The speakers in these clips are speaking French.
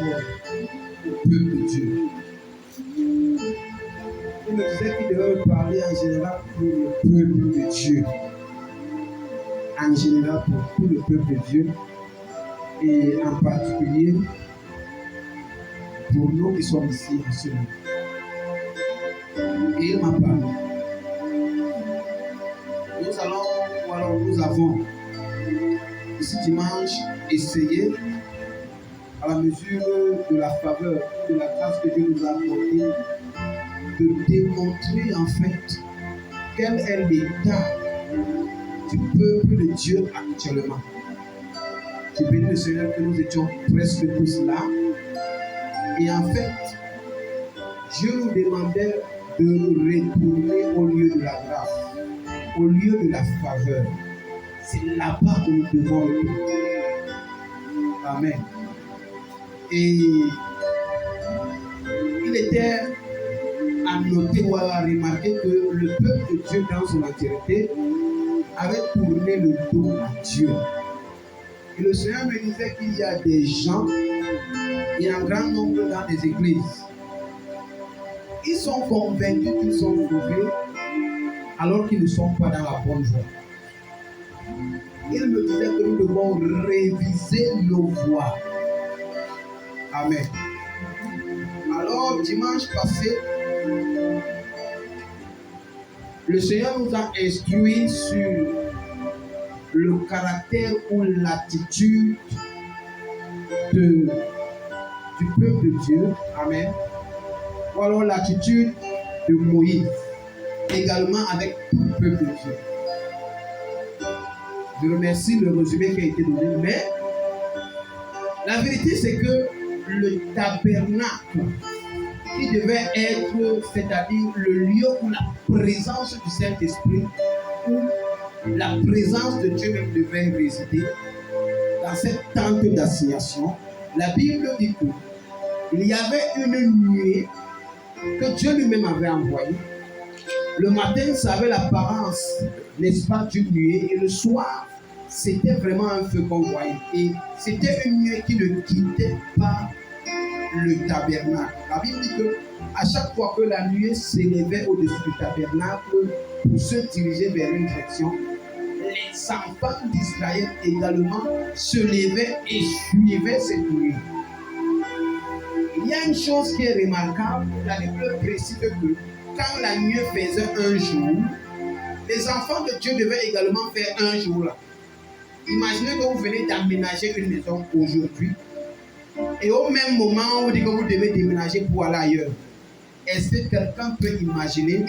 rapport au peuple de Dieu. Il me disait qu'il devait me parler en général pour le peuple de Dieu. En général pour tout le peuple de Dieu. Et en particulier pour nous qui sommes ici en ce moment. Et il m'a parlé. Nous avons ce dimanche essayé, à la mesure de la faveur, de la grâce que Dieu nous a accordée, de démontrer en fait quel est l'état du peuple de Dieu actuellement. Je bénis le Seigneur que nous étions presque tous là. Et en fait, Dieu nous demandait de retourner au lieu de la grâce, au lieu de la faveur. C'est là-bas que nous devons retourner. Amen. Et il était à noter ou à remarquer que le peuple de Dieu dans son entièreté avait tourné le dos à Dieu. Et le Seigneur me disait qu'il y a des gens, il y a un grand nombre dans des églises. Ils sont convaincus qu'ils sont sauvés alors qu'ils ne sont pas dans la bonne voie. Il me disait que nous devons réviser nos voies. Amen. Alors, dimanche passé, le Seigneur nous a instruits sur le caractère ou l'attitude du peuple de Dieu. Amen. Ou alors l'attitude de Moïse, également avec tout le peuple de Dieu. Je remercie le résumé qui a été donné, mais la vérité c'est que le tabernacle qui devait être, c'est-à-dire le lieu où la présence du Saint-Esprit, où la présence de Dieu même devait résider, dans cette tente d'assignation, la Bible dit qu'il y avait une nuée que Dieu lui-même avait envoyée. Le matin, ça avait l'apparence, n'est-ce pas, d'une nuée, et le soir, c'était vraiment un feu qu'on voyait. Et c'était une nuée qui ne quittait pas le tabernacle. La Bible dit que à chaque fois que la nuée s'élevait au-dessus du tabernacle pour se diriger vers une direction, les enfants d'Israël également se levaient et suivaient cette nuée. Il y a une chose qui est remarquable, la Bible précise que quand la nuée faisait un jour, les enfants de Dieu devaient également faire un jour là. Imaginez que vous venez d'aménager une maison aujourd'hui et au même moment où on dit que vous devez déménager pour aller ailleurs. Est-ce que quelqu'un peut imaginer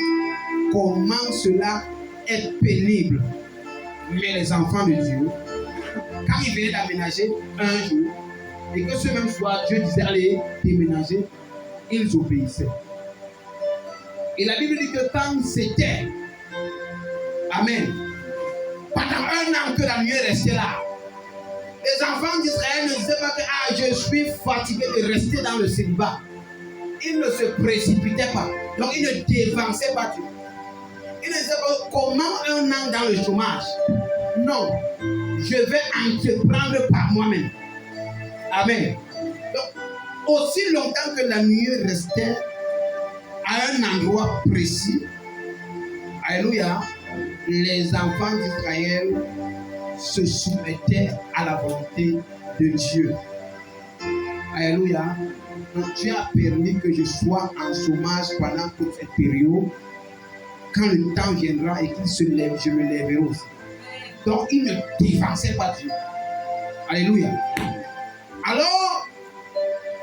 comment cela est pénible? Mais les enfants de Dieu, quand ils venaient d'aménager un jour et que ce même soir Dieu disait allez déménager, ils obéissaient. Et la Bible dit que quand c'était, amen, pendant un an que la nuée restait là, les enfants d'Israël ne disaient pas que je suis fatigué de rester dans le célibat. Ils ne se précipitaient pas. Donc ils ne dévançaient pas Dieu. Ils ne disaient pas comment un an dans le chômage. Non, je vais entreprendre par moi-même. Amen. Donc, aussi longtemps que la nuée restait à un endroit précis, alléluia, les enfants d'Israël se soumettaient à la volonté de Dieu. Alléluia. Donc Dieu a permis que je sois en chômage pendant toute cette période. Quand le temps viendra et qu'il se lève, je me lèverai aussi. Donc il ne dévançait pas Dieu. Alléluia. Alors,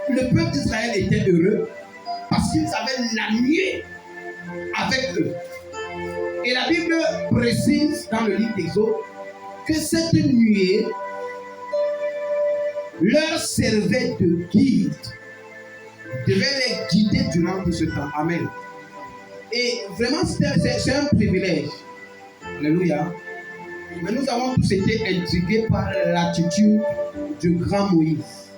le peuple d'Israël était heureux parce qu'ils avaient la nuée avec eux. Et la Bible précise dans le livre d'Exode que cette nuée leur servait de guide, devait les guider durant tout ce temps. Amen. Et vraiment, c'est un privilège. Alléluia. Mais nous avons tous été intrigués par l'attitude du grand Moïse,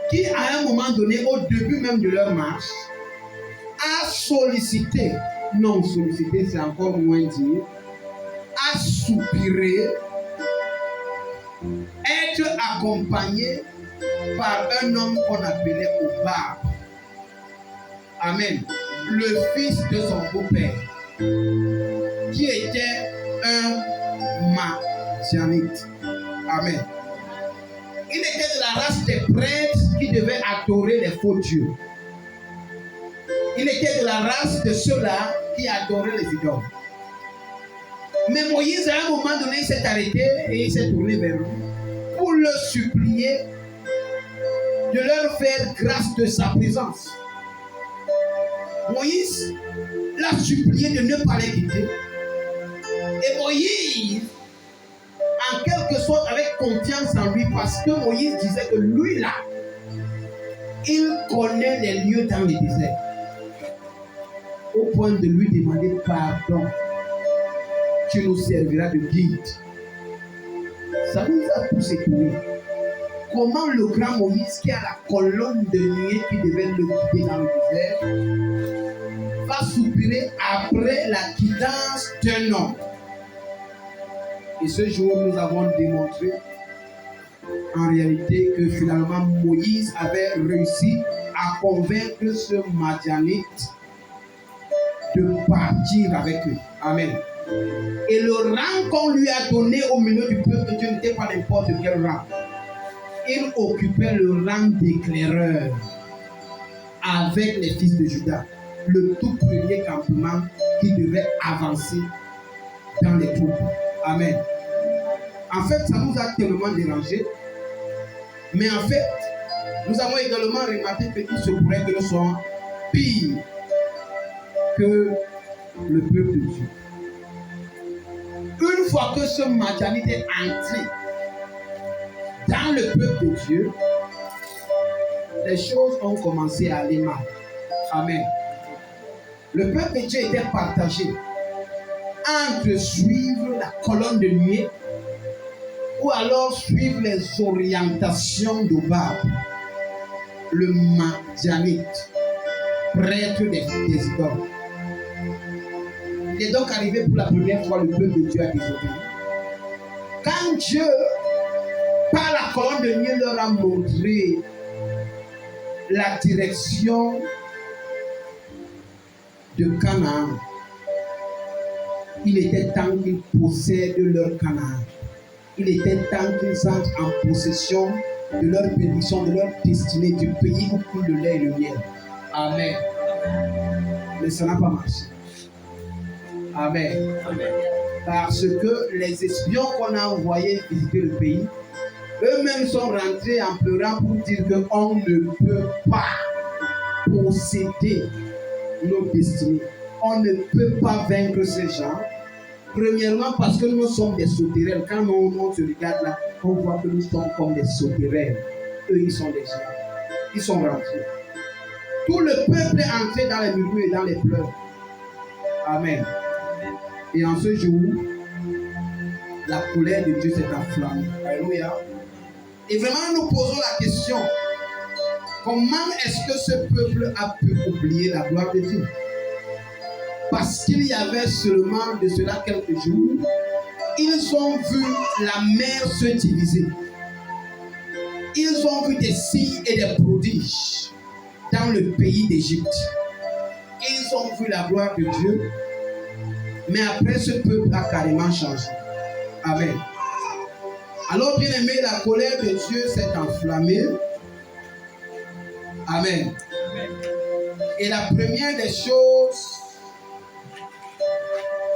qui à un moment donné, au début même de leur marche, a sollicité, non sollicité, c'est encore moins dire, a soupiré, être accompagné par un homme qu'on appelait Hobab. Amen. Le fils de son beau-père, qui était un Madianite. Amen. Il était de la race des prêtres qui devaient adorer les faux dieux. Il était de la race de ceux-là qui adoraient les idoles. Mais Moïse, à un moment donné, il s'est arrêté et il s'est tourné vers lui pour leur supplier de leur faire grâce de sa présence. Moïse l'a supplié de ne pas les quitter. Et Moïse, en quelque sorte, avec confiance en lui, parce que Moïse disait que lui là, il connaît les lieux dans le désert, au point de lui demander pardon. Tu nous serviras de guide. Ça nous a tous étonnés. Comment le grand Moïse, qui a la colonne de nuée qui devait le guider dans le désert, va soupirer après la quittance d'un homme. Et ce jour, nous avons démontré en réalité que finalement Moïse avait réussi à convaincre ce Madianite de partir avec eux. Amen. Et le rang qu'on lui a donné au milieu du peuple de Dieu n'était pas n'importe quel rang. Il occupait le rang d'éclaireur avec les fils de Juda, le tout premier campement qui devait avancer dans les troupes. Amen. En fait, ça nous a tellement dérangé. Mais en fait, nous avons également remarqué qu'il se pourrait que nous soyons pires que le peuple de Dieu. Une fois que ce Madianite est entré dans le peuple de Dieu, les choses ont commencé à aller mal. Amen. Le peuple de Dieu était partagé entre suivre la colonne de nuée ou alors suivre les orientations d'Hobab, le Madianite, prêtre des idoles. Il est donc arrivé pour la première fois, le peuple de Dieu a désobéi. Quand Dieu, par la colonne de nuée, leur a montré la direction de Canaan, il était temps qu'ils possèdent leur Canaan. Il était temps qu'ils entrent en possession de leur bénédiction, de leur destinée, du pays où coule le lait et le miel. Amen. Mais ça n'a pas marché. Amen. Amen. Parce que les espions qu'on a envoyés visiter le pays, eux-mêmes sont rentrés en pleurant pour dire qu'on ne peut pas posséder nos destinées. On ne peut pas vaincre ces gens. Premièrement, parce que nous sommes des sauterelles. Quand on se regarde là, on voit que nous sommes comme des sauterelles. Eux, ils sont des gens. Ils sont rentrés. Tout le peuple est entré dans les murmures et dans les pleurs. Amen. Et en ce jour, la colère de Dieu s'est enflammée. Alléluia. Et vraiment, nous posons la question, comment est-ce que ce peuple a pu oublier la gloire de Dieu? Parce qu'il y avait seulement de cela quelques jours, ils ont vu la mer se diviser. Ils ont vu des signes et des prodiges dans le pays d'Égypte. Ils ont vu la gloire de Dieu. Mais après, ce peuple a carrément changé. Amen. Alors, bien aimé, la colère de Dieu s'est enflammée. Amen. Et la première des choses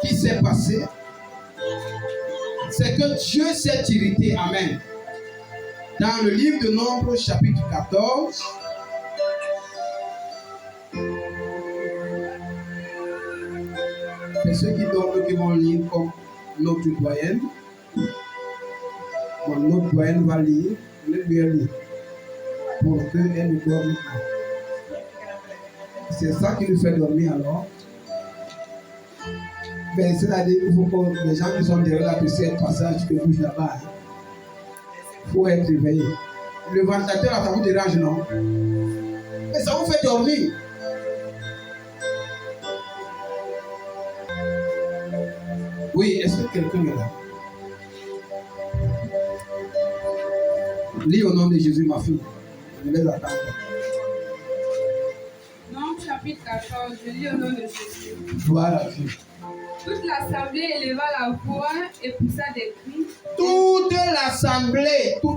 qui s'est passée, c'est que Dieu s'est irrité. Amen. Dans le livre de Nombres, chapitre 14, c'est ceux qui dorment qui vont lire comme notre doyenne. Bon, notre doyenne va lire, le lui lire, pour qu'elle ne dorme pas. C'est ça qui nous fait dormir alors. Mais c'est-à-dire qu'il faut que les gens qui sont derrière la PC passage que bouge là-bas. Il faut être réveillé. Le ventilateur, ça vous dérange, non? Mais ça vous fait dormir. Oui, est-ce que quelqu'un est là? Lis au nom de Jésus, ma fille. Je les attends. Non, chapitre 14, je lis au nom de Jésus. Gloire à Dieu. Toute l'assemblée éleva la voix et poussa des cris. Toute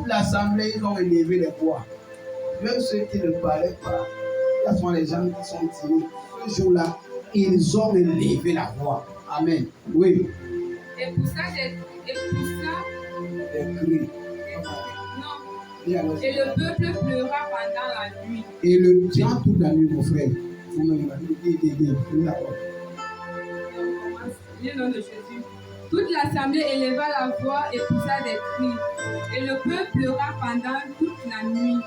l'assemblée, ils ont élevé les voix. Même ceux qui ne parlaient pas, ce sont les gens qui sont tirés. Ce jour-là, ils ont élevé la voix. Amen. Oui. Et poussa des cris. Non. Et le peuple pleura pendant la nuit. Et le diable toute la nuit, mon frère. Vous me d'accord. Lis le nom de Jésus. Toute l'assemblée éleva la voix et poussa des cris. Et le peuple pleura pendant toute la nuit.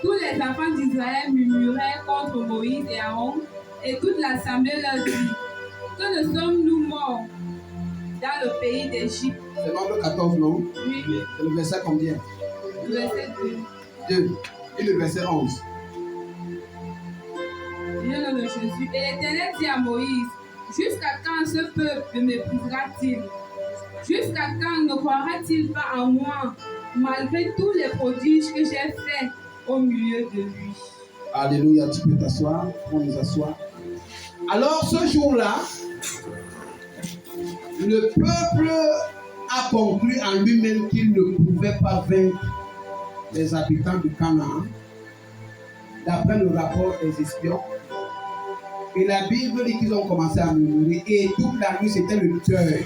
Tous les enfants d'Israël murmuraient contre Moïse et Aaron, et toute l'assemblée leur dit: que ne sommes-nous morts dans le pays d'Égypte? C'est nombre 14, non? Oui. C'est le verset combien? Le verset 2. 2. Et le verset 11. Lis le nom de Jésus. Et l'Éternel dit à Moïse: jusqu'à quand ce peuple me méprisera-t-il? Jusqu'à quand ne croira-t-il pas en moi, malgré tous les prodiges que j'ai faits au milieu de lui? Alléluia, tu peux t'asseoir, on nous asseoir. Alors ce jour-là, le peuple a conclu en lui-même qu'il ne pouvait pas vaincre les habitants du Canaan, d'après le rapport des espions. Et la Bible dit qu'ils ont commencé à murmurer, et toute la nuit c'était le deuil.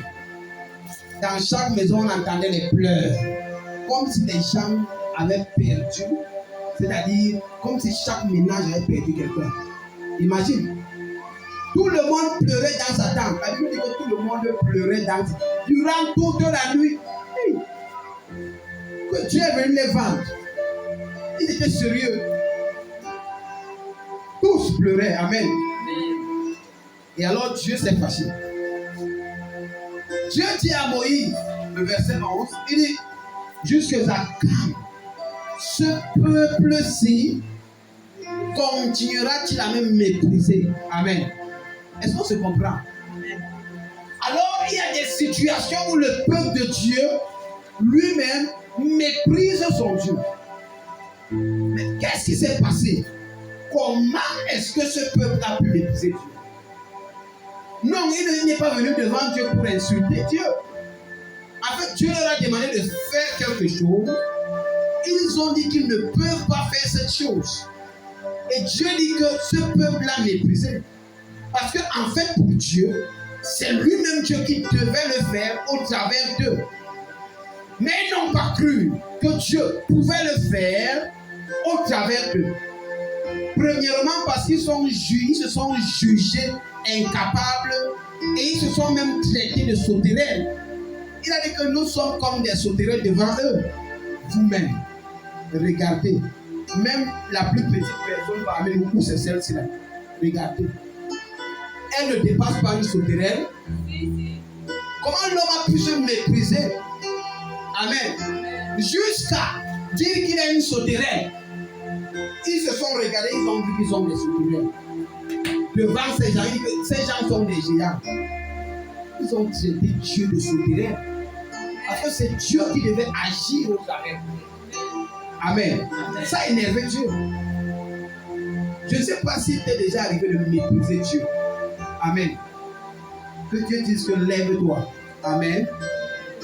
Dans chaque maison, on entendait les pleurs, comme si les gens avaient perdu, c'est-à-dire comme si chaque ménage avait perdu quelqu'un. Imagine, tout le monde pleurait dans sa tente. La Bible dit que tout le monde pleurait durant toute la nuit. Hey. Que Dieu est venu les vendre. Ils étaient sérieux. Tous pleuraient. Amen. Et alors Dieu s'est fâché. Dieu dit à Moïse, le verset 11, il dit: jusqu'à quand ce peuple-ci continuera-t-il à me mépriser? Amen. Est-ce qu'on se comprend? Alors il y a des situations où le peuple de Dieu lui-même méprise son Dieu. Mais qu'est-ce qui s'est passé? Comment est-ce que ce peuple a pu mépriser Dieu? Non, il n'est pas venu devant Dieu pour insulter Dieu. En fait, Dieu leur a demandé de faire quelque chose. Ils ont dit qu'ils ne peuvent pas faire cette chose. Et Dieu dit que ce peuple l'a méprisé. Parce qu'en fait, pour Dieu, c'est lui-même Dieu qui devait le faire au travers d'eux. Mais ils n'ont pas cru que Dieu pouvait le faire au travers d'eux. Premièrement, parce qu'ils se sont jugés incapables et ils se sont même traités de sauterelles. Il a dit que nous sommes comme des sauterelles devant eux. Vous-même, regardez. Même la plus petite personne parmi nous, c'est celle-ci-là. Regardez. Elle ne dépasse pas une sauterelle. Comment l'homme a pu se mépriser? Amen. Jusqu'à dire qu'il a une sauterelle. Ils se sont regardés, ils ont vu qu'ils sont des sauterelles. Devant ces gens, ils disent que ces gens sont des géants. Ils ont traité Dieu de sauterelle. Parce que c'est Dieu qui devait agir au travers. Amen. Ça a énervé Dieu. Je ne sais pas si tu es déjà arrivé de mépriser Dieu. Amen. Que Dieu dise que lève-toi. Amen.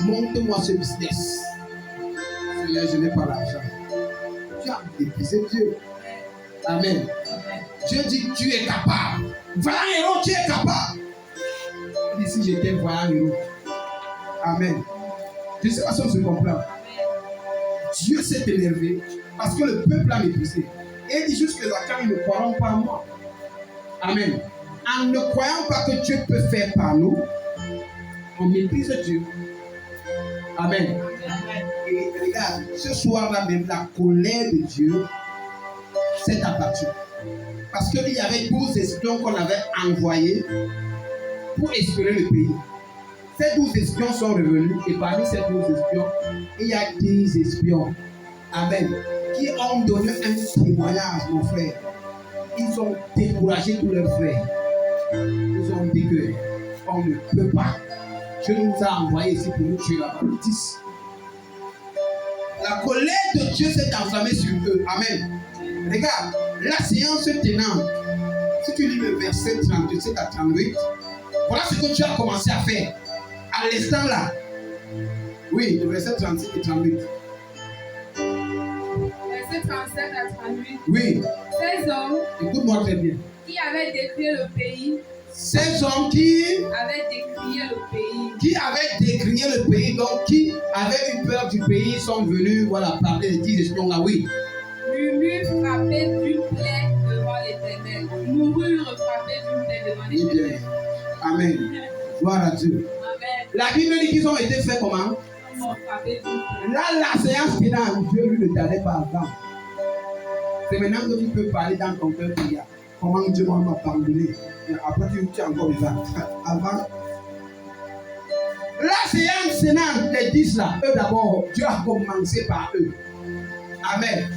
Montre-moi ce business. Seigneur, je n'ai pas l'argent. Tu as méprisé Dieu. Amen. Dieu dit que tu es capable. Vaillant héros, tu es capable. Il dit si j'étais vaillant héros. Amen. Je ne sais pas si on se comprend. Dieu s'est énervé parce que le peuple a méprisé. Et il dit jusque là, quand ils ne croiront pas en moi. Amen. En ne croyant pas que Dieu peut faire par nous, on méprise Dieu. Amen. Et regarde, ce soir-là même, la colère de Dieu s'est abattue. Parce qu'il y avait 12 espions qu'on avait envoyés pour espérer le pays. Ces 12 espions sont revenus et parmi ces 12 espions, il y a 10 espions. Amen. Qui ont donné un témoignage, mon frère. Ils ont découragé tous leurs frères. Ils ont dit qu'on ne peut pas. Dieu nous a envoyés ici pour nous tuer la baptiste. La colère de Dieu s'est enflammée sur eux. Amen. Regarde, la séance tenante, si tu lis le verset 37 à 38, voilà ce que tu as commencé à faire. À l'instant là. Oui, le verset 37 et 38. Verset 37 à 38. Oui. Ces hommes Écoute-moi très bien. qui avaient décrié le pays. Ces hommes qui avaient décrié le pays. Qui avaient décrié le pays, donc qui avaient eu peur du pays, sont venus, voilà, parler des 10 espions là, oui. Murmure frappé d'une plaie devant l'Éternel. Moururent frappés d'une plaie devant l'Éternel. Amen. Gloire à Dieu. Amen. La Bible dit qu'ils ont été faits comment? Là, la séance qui est dans Dieu, lui ne t'allait pas avant. C'est maintenant que tu peux parler dans ton cœur qu'il y a. Comment Dieu m'a pardonné. Après, tu es encore vivant. Avant. La séance sénante des 10 là, eux d'abord, Dieu a commencé par eux. Amen.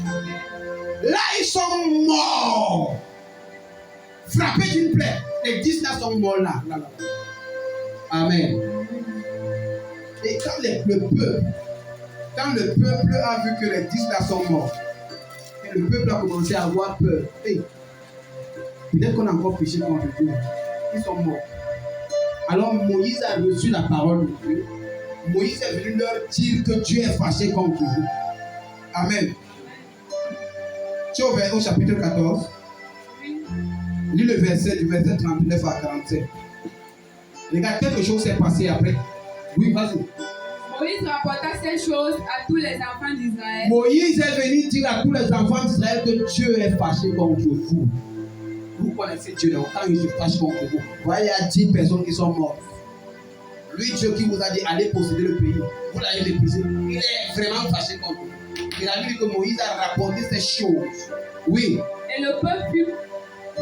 Là, ils sont morts. Frappés d'une plaie. Les 10 là sont morts là. Amen. Et quand le peuple a vu que les 10 là sont morts, et le peuple a commencé à avoir peur. Hey, peut-être qu'on a encore péché contre Dieu. Ils sont morts. Alors Moïse a reçu la parole de Dieu. Moïse est venu leur dire que Dieu est fâché contre eux. Amen. Tu es au chapitre 14. Lis le verset du verset 39 à 47. Regarde, quelque chose s'est passé après. Oui, vas-y. Moïse rapporta ces choses à tous les enfants d'Israël. Moïse est venu dire à tous les enfants d'Israël que Dieu est fâché contre vous. Vous connaissez Dieu, donc quand il se fâche contre vous, voyez, il y a 10 personnes qui sont mortes. Lui, Dieu qui vous a dit allez posséder le pays, vous l'avez méprisé. Il est vraiment fâché contre vous. Il a dit que Moïse a rapporté ces choses. Oui. Et le peuple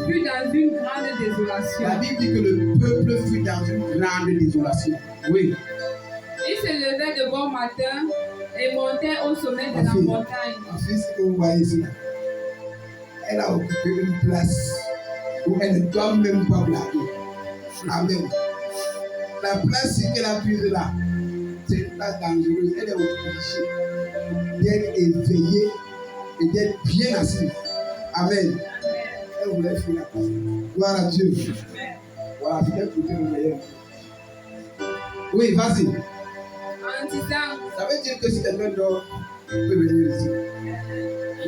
fut dans une grande désolation. La Bible dit que le peuple fut dans une grande désolation. Oui. Il se levait de bon matin et montait au sommet de la montagne. En fait, ce que vous voyez ici, elle a occupé une place où elle ne doit même pas blaguer. Amen. La place qu'elle a prise là, c'est une place dangereuse. Elle est obligée d'être éveillée et d'être bien assise. Amen. Elle voulait fuir la place. Gloire à Dieu. Voilà, c'est quel côté le meilleur. Oui, vas-y. En disant, ça veut dire que si quelqu'un dort, il peut venir ici.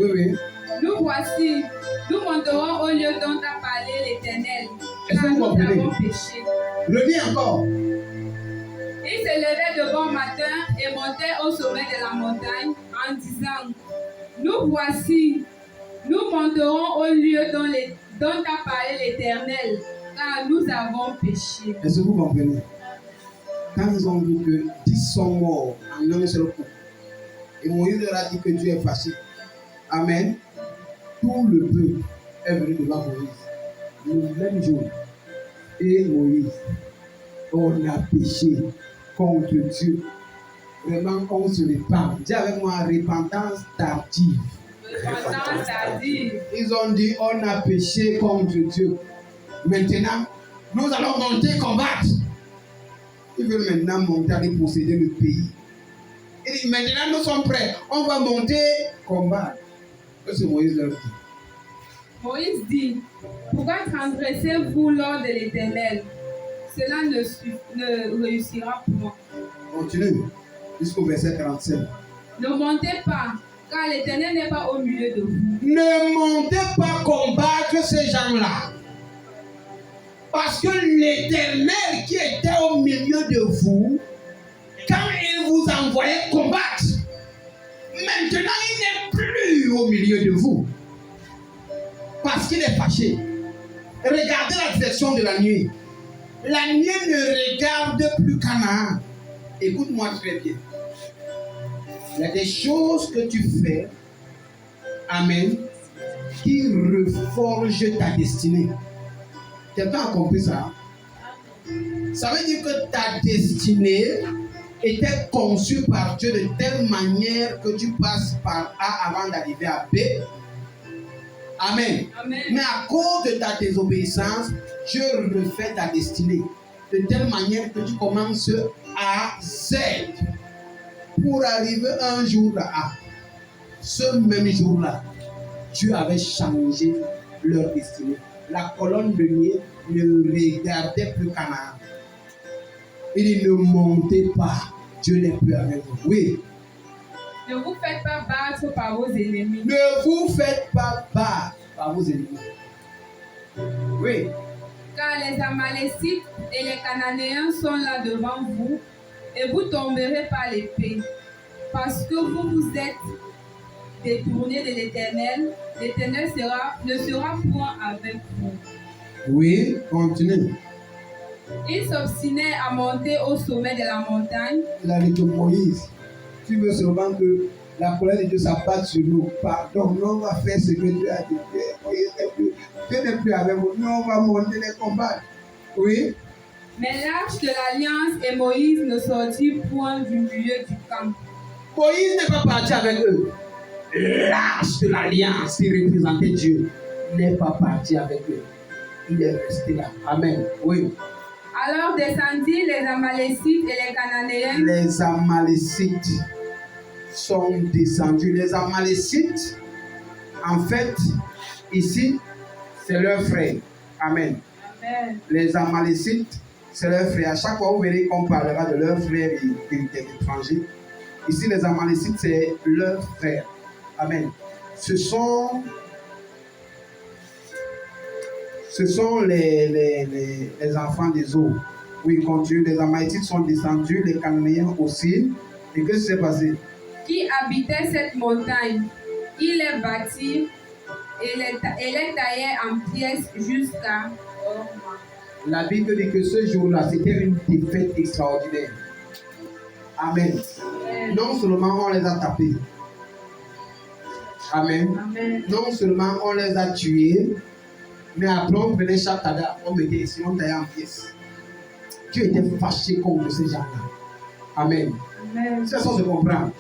Oui, oui. Nous voici, nous monterons au lieu dont a parlé l'Éternel, Est-ce que car vous nous comprenez? avons péché. Reviens encore. Il se levait de bon matin et montait au sommet de la montagne en disant, nous voici, nous monterons au lieu dont a parlé l'Éternel, car nous avons péché. Est-ce que vous comprenez? Quand ils ont vu que 10 sont morts en un seul coup, et Moïse leur a dit que Dieu est fâché. Amen. Tout le peuple est venu devant Moïse. Le même jour. Et Moïse, on a péché contre Dieu. Vraiment, on se répand. Dis avec moi, repentance tardive. Repentance tardive. Ils ont dit, on a péché contre Dieu. Maintenant, nous allons monter combattre. Ils veulent maintenant monter, aller posséder le pays. Et dit, maintenant nous sommes prêts. On va monter combattre. C'est Moïse leur dit. Moïse dit, pourquoi transgressez-vous l'ordre de l'Éternel? Cela ne réussira pour moi. Continue jusqu'au verset 45. Ne montez pas, car l'Éternel n'est pas au milieu de vous. Ne montez pas combattre ces gens-là. Parce que l'Éternel qui était au milieu de vous, quand il vous envoyait combattre, maintenant il n'est plus au milieu de vous. Parce qu'il est fâché. Regardez la direction de la nuit. La nuit ne regarde plus Canaan. Écoute-moi très bien. Il y a des choses que tu fais, amen, qui reforgent ta destinée. Quelqu'un a compris ça? Ça veut dire que ta destinée était conçue par Dieu de telle manière que tu passes par A avant d'arriver à B. Amen. Amen. Mais à cause de ta désobéissance, Dieu refait ta destinée de telle manière que tu commences à Z pour arriver un jour à A. Ce même jour-là, Dieu avait changé leur destinée. La colonne de nuée ne regardait plus Canaan. Il ne montait pas. Dieu n'est plus avec vous. Oui. Ne vous faites pas battre par vos ennemis. Ne vous faites pas battre par vos ennemis. Oui. Car les Amalécites et les Cananéens sont là devant vous, et vous tomberez par l'épée. Parce que vous vous êtes détournés de l'Éternel, l'Éternel ne sera point avec vous. Oui, continue. Ils s'obstinaient à monter au sommet de la montagne. Il a dit que Moïse, tu veux seulement que la colère de Dieu s'abatte sur nous. Pardon, nous on va faire ce que Dieu a dit. Dieu n'est plus avec vous. Nous on va monter les combats. Oui. Mais l'arche de l'alliance et Moïse ne sortirent point du milieu du camp. Moïse n'est pas parti avec eux. L'arche de l'alliance qui représentait Dieu n'est pas parti avec eux. Il est resté là. Amen. Oui. Alors descendirent les Amalécites et les Cananéens. Les Amalécites sont descendus. Les Amalécites, en fait, ici, c'est leurs frères. Amen. Amen. Les Amalécites, c'est leurs frères. À chaque fois, vous verrez qu'on parlera de leurs frères et des étrangers. Ici, les Amalécites, c'est leurs frères. Amen. Ce sont les enfants des eaux. Oui, continue. Les Amalécites sont descendus, les Cananéens aussi. Et qu'est-ce qui s'est passé? Qui habitait cette montagne, ils les bâtirent et les taillaient en pièces jusqu'à Horma. La Bible dit que ce jour-là, c'était une défaite extraordinaire. Amen. Amen. Non seulement on les a tapés. Amen. Amen. Non seulement on les a tués, mais après on prenait chaque cadavre, on mettait ici, on taillait en pièces. Dieu était fâché contre ces gens-là. Amen. Amen. C'est ça se comprend.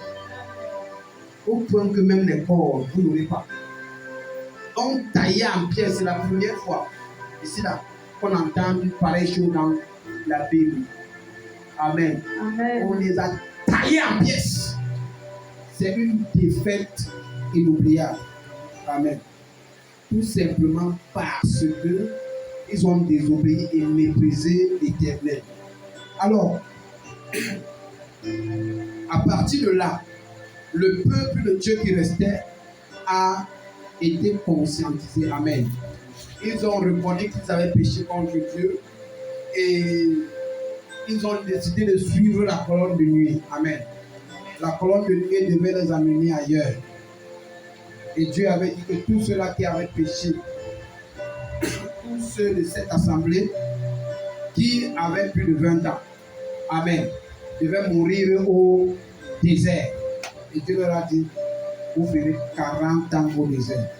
Au point que même les corps, vous n'aurez pas. On taillait en pièces, c'est la première fois. Ici là, qu'on entend pareille chose dans la Bible. Amen. Amen. On les a taillés en pièces. C'est une défaite inoubliable. Amen. Tout simplement parce que ils ont désobéi et méprisé l'Éternel. Alors, à partir de là, le peuple de Dieu qui restait a été conscientisé. Amen. Ils ont reconnu qu'ils avaient péché contre Dieu et ils ont décidé de suivre la colonne de nuit. Amen. La colonne de nuit devait les amener ailleurs. Et Dieu avait dit que tous ceux-là qui avaient péché, tous ceux de cette assemblée qui avaient plus de 20 ans, amen, devaient mourir au désert. Et Dieu leur a dit, vous ferez 40 ans au désert.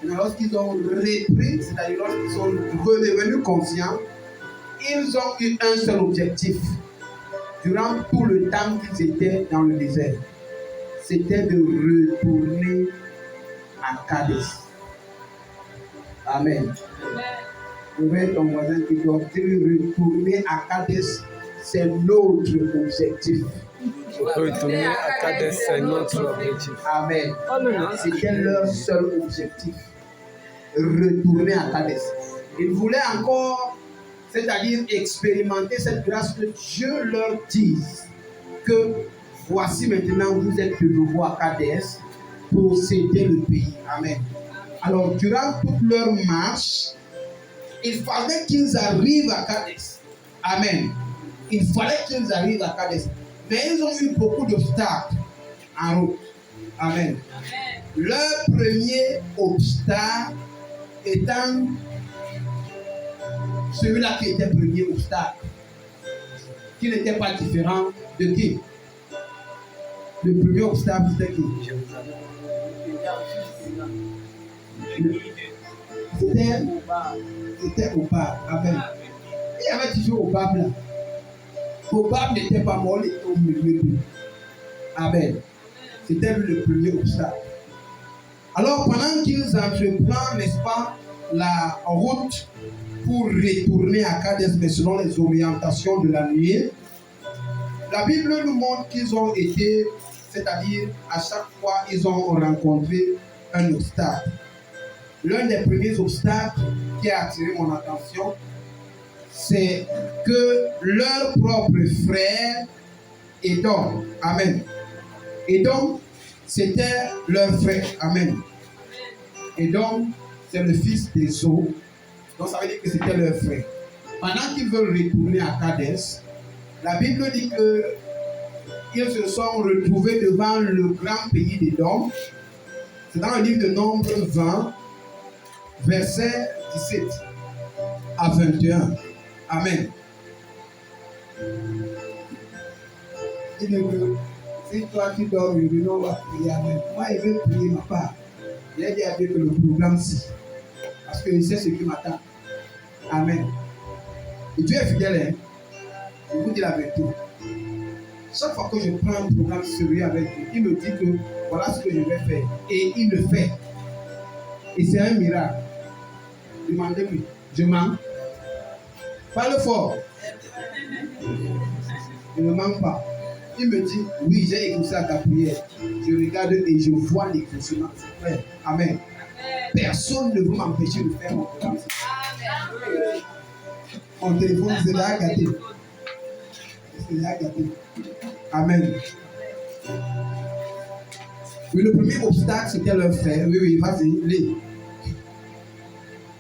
Mais lorsqu'ils ont repris, c'est-à-dire lorsqu'ils sont redevenus conscients, ils ont eu un seul objectif. Durant tout le temps qu'ils étaient dans le désert, c'était de retourner à Kadès. Amen. Je vais ton voisin qui doit retourner à Kadès, c'est notre objectif. Retourner à Kadès, c'est notre objectif. Amen. C'était leur seul objectif. Retourner à Kadès. Ils voulaient encore, c'est-à-dire expérimenter cette grâce que Dieu leur dise que voici maintenant vous êtes de nouveau à Kadès pour céder le pays. Amen. Alors durant toute leur marche, il fallait qu'ils arrivent à Kadès. Amen. Il fallait qu'ils arrivent à Kadès. Mais ils ont eu beaucoup d'obstacles en route. Amen. Leur premier obstacle étant celui-là qui était premier obstacle, qui n'était pas différent de qui? Le premier obstacle, c'était qui? C'était au bar. Amen. Il y avait toujours au bar là. Au bar n'était pas mort, il était au milieu de. Amen. C'était le premier obstacle. Alors, pendant qu'ils entreprennent, n'est-ce pas, la route pour retourner à Kadès, mais selon les orientations de la nuit, la Bible nous montre qu'ils ont été, c'est-à-dire à chaque fois, ils ont rencontré un obstacle. L'un des premiers obstacles qui a attiré mon attention, c'est que leur propre frère Édom, amen. Édom, c'était leur frère, amen. Édom, c'est le fils d'Ésaü, donc ça veut dire que c'était leur frère. Pendant qu'ils veulent retourner à Kadès, la Bible dit que ils se sont retrouvés devant le grand pays d'Édom. C'est dans le livre de Nombre 20, verset 17 à 21. Amen. Dis-le que si toi tu dors, je dis non, on va prier. Amen. Moi, je vais prier ma part. J'ai dit à Dieu que le programme si. Parce que je sais ce qui m'attend. Amen. Et Dieu est fidèle. Hein? Je vous dis la vérité. Chaque fois que je prends un programme sérieux avec Dieu, il me dit que voilà ce que je vais faire. Et il le fait. Et c'est un miracle. Demandez-lui. Je mens. Parle fort. Je ne mens pas. Il me dit, oui, j'ai écouté à ta prière. Je regarde et je vois les consommateurs. Amen. Amen. Personne ne veut m'empêcher de faire mon programme. Amen. Mon téléphone sera gâté. Amen. Oui, le premier obstacle, c'était leur frère. Oui, vas-y, lis.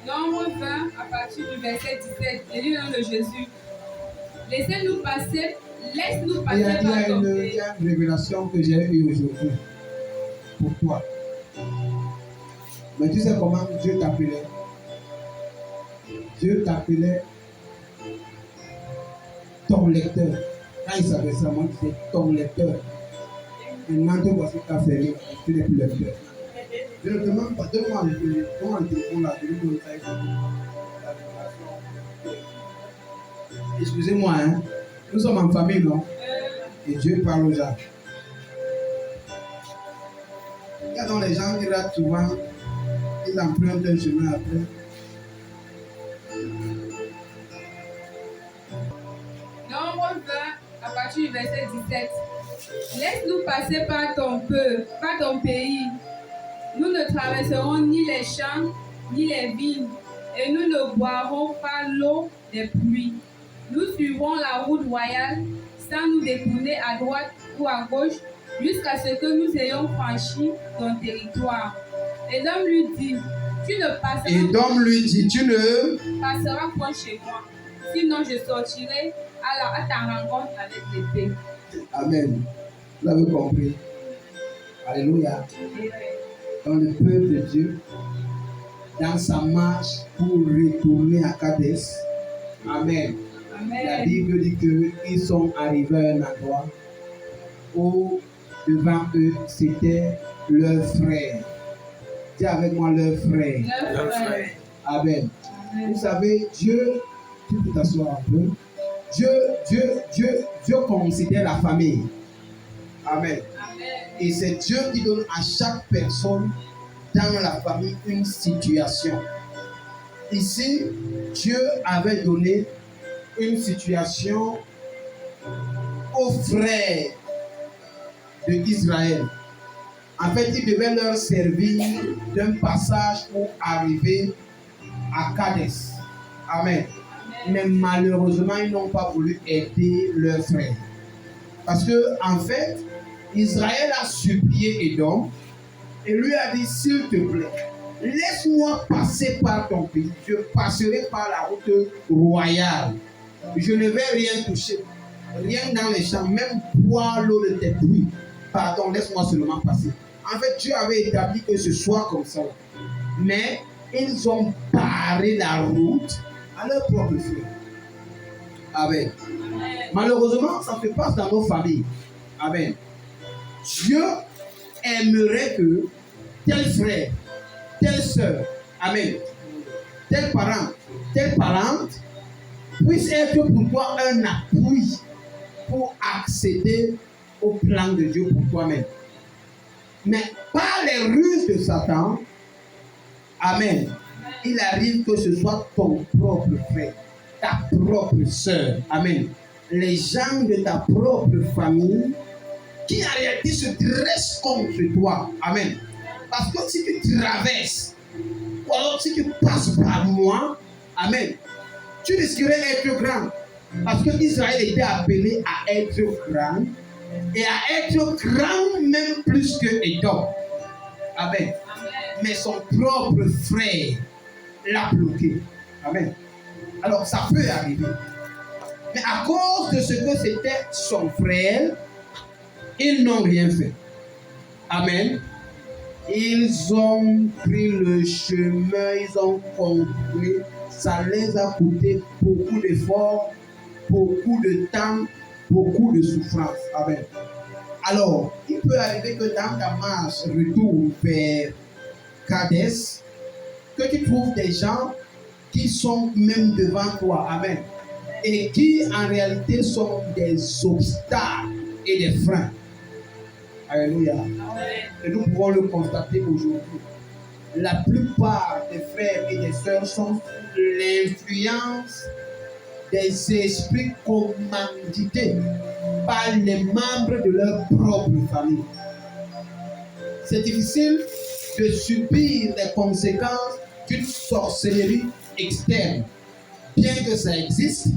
Nombre 20, à partir du verset 17, je lis le nom de Jésus. Laissez-nous passer, laisse-nous passer par ton pays. Il y a une révélation que j'ai eue aujourd'hui pour toi. Mais tu sais comment Dieu t'appelait? Dieu t'appelait ton lecteur. Quand il savait ça, moi, c'est ton lecteur. Maintenant, tu vois ce que tu as fait, tu n'es plus lecteur. Je ne demande pas, donne-moi le téléphone là, je vais donner ça. Excusez-moi, hein. Nous sommes en famille, non? Et Dieu parle aux gens. Il y a dans les gens qui ratent souvent, ils empruntent un chemin après. Nombre 20, à partir du verset 17. Laisse-nous passer par ton pays. Nous ne traverserons ni les champs, ni les vignes, et nous ne boirons pas l'eau des pluies. Nous suivrons la route royale sans nous détourner à droite ou à gauche jusqu'à ce que nous ayons franchi ton territoire. Et l'homme lui dit, tu ne passeras point chez moi, sinon je sortirai à ta rencontre avec l'épée. Amen. Vous l'avez compris. Alléluia. Dans le peuple de Dieu, dans sa marche pour retourner à Kadès. Amen. Amen. La Bible dit qu'ils sont arrivés à un endroit où devant eux c'était leur frère. Dis avec moi leur frère. Leur frère. Amen. Amen. Vous savez, Dieu, tu peux t'asseoir un peu. Dieu considère la famille. Amen. Amen. Et c'est Dieu qui donne à chaque personne dans la famille une situation. Ici, Dieu avait donné une situation aux frères d'Israël. En fait, il devait leur servir d'un passage pour arriver à Kadès. Amen. Mais malheureusement, ils n'ont pas voulu aider leurs frères. Parce que, en fait, Israël a supplié Édom et lui a dit, s'il te plaît, laisse-moi passer par ton pays. Je passerai par la route royale. Je ne vais rien toucher. Rien dans les champs, même boire l'eau de tes pluies. Pardon, laisse-moi seulement passer. En fait, Dieu avait établi que ce soit comme ça. Mais ils ont barré la route à leur propre frère. Amen. Malheureusement, ça se passe dans nos familles. Amen. Dieu aimerait que tel frère, telle soeur, amen, tel parent, telle parente puisse être pour toi un appui pour accéder au plan de Dieu pour toi-même. Mais par les ruses de Satan, amen, il arrive que ce soit ton propre frère, ta propre soeur, amen, les gens de ta propre famille qui en réalité se dressent contre toi, amen. Parce que si tu traverses, ou alors si tu passes par moi, amen, tu risquerais d'être grand. Parce que Israël était appelé à être grand, et à être grand même plus que Édom. Amen. Mais son propre frère l'a bloqué. Amen. Alors ça peut arriver. Mais à cause de ce que c'était son frère, ils n'ont rien fait. Amen. Ils ont pris le chemin, ils ont compris. Ça les a coûté beaucoup d'efforts, beaucoup de temps, beaucoup de souffrance. Amen. Alors, il peut arriver que dans ta marche retour vers Kadès, que tu trouves des gens qui sont même devant toi. Amen. Et qui en réalité sont des obstacles et des freins. Alléluia. Et nous pouvons le constater aujourd'hui. La plupart des frères et des sœurs sont sous l'influence des esprits commandités par les membres de leur propre famille. C'est difficile de subir les conséquences d'une sorcellerie externe, bien que ça existe,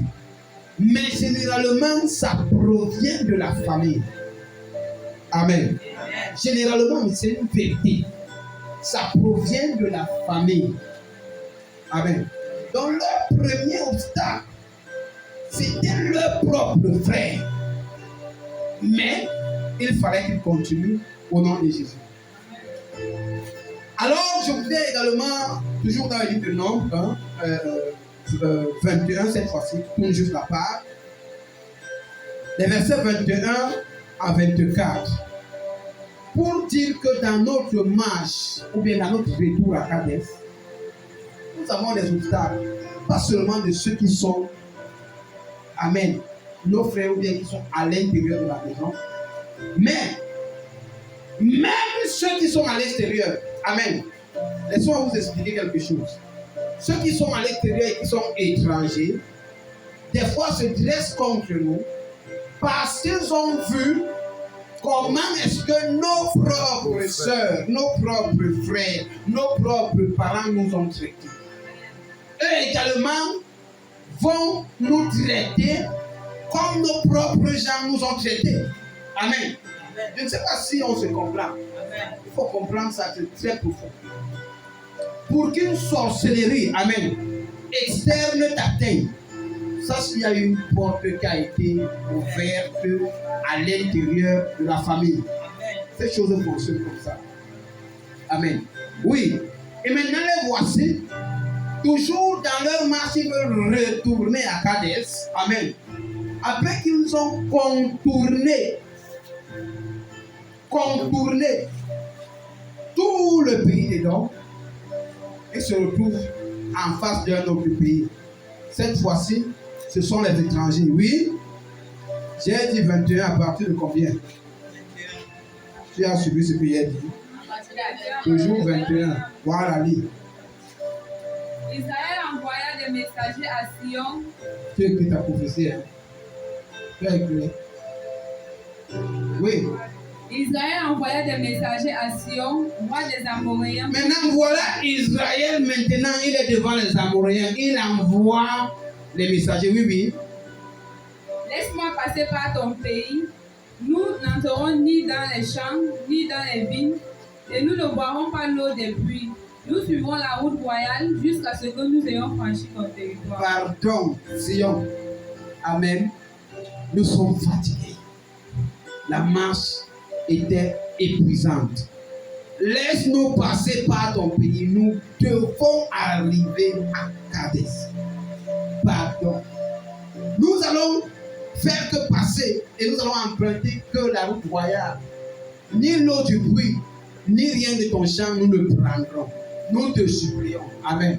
mais généralement ça provient de la famille. Amen. Généralement, c'est une vérité. Ça provient de la famille. Amen. Donc leur premier obstacle, c'était leur propre frère. Mais il fallait qu'ils continuent au nom de Jésus. Alors, je voudrais également, toujours dans le livre de Nombres, 21 cette fois-ci, tourne juste la page, les versets 21 à 24, pour dire que dans notre marche, ou bien dans notre retour à Kadès, nous avons des obstacles, pas seulement de ceux qui sont, amen, nos frères ou bien qui sont à l'intérieur de la maison, mais même ceux qui sont à l'extérieur, amen. Laissez-moi vous expliquer quelque chose. Ceux qui sont à l'extérieur et qui sont étrangers, des fois se dressent contre nous parce qu'ils ont vu comment est-ce que nos propres sœurs, nos propres frères, nos propres parents nous ont traités. Eux également vont nous traiter comme nos propres gens nous ont traités. Amen. Je ne sais pas si on se comprend. Il faut comprendre ça, c'est très profond. Pour qu'une sorcellerie, amen, externe t'atteigne, sache qu'il y a une porte qui a été ouverte à l'intérieur de la famille. Ces choses fonctionnent comme ça. Amen. Oui. Et maintenant, les voici, toujours dans leur marche, ils veulent retourner à Kadès. Amen. Après qu'ils ont contourné tout le pays d'Édom, ils se retrouvent en face d'un autre pays. Cette fois-ci, ce sont les étrangers. Oui, j'ai dit 21 à partir de combien? Tu as suivi ce que j'ai dit. Toujours 21. Voilà, lis. Israël envoya des messagers à Sion. Tu as écrit ta prophétie. Hein? Tu as écrit. Oui. Israël envoya des messagers à Sion, roi des Amoréens. Maintenant, voilà Israël, maintenant, il est devant les Amoréens. Il envoie les messagers. Oui, oui. Laisse-moi passer par ton pays. Nous n'entrerons ni dans les champs, ni dans les vignes, et nous ne boirons pas l'eau des puits. Nous suivrons la route royale jusqu'à ce que nous ayons franchi ton territoire. Pardon, Sion. Amen. Nous sommes fatigués. La marche était épuisante. Laisse-nous passer par ton pays. Nous devons arriver à Kadès. Pardon. Nous allons faire que passer et nous allons emprunter que la route royale. Ni l'eau du puits, ni rien de ton champ, nous ne prendrons. Nous te supplions. Amen.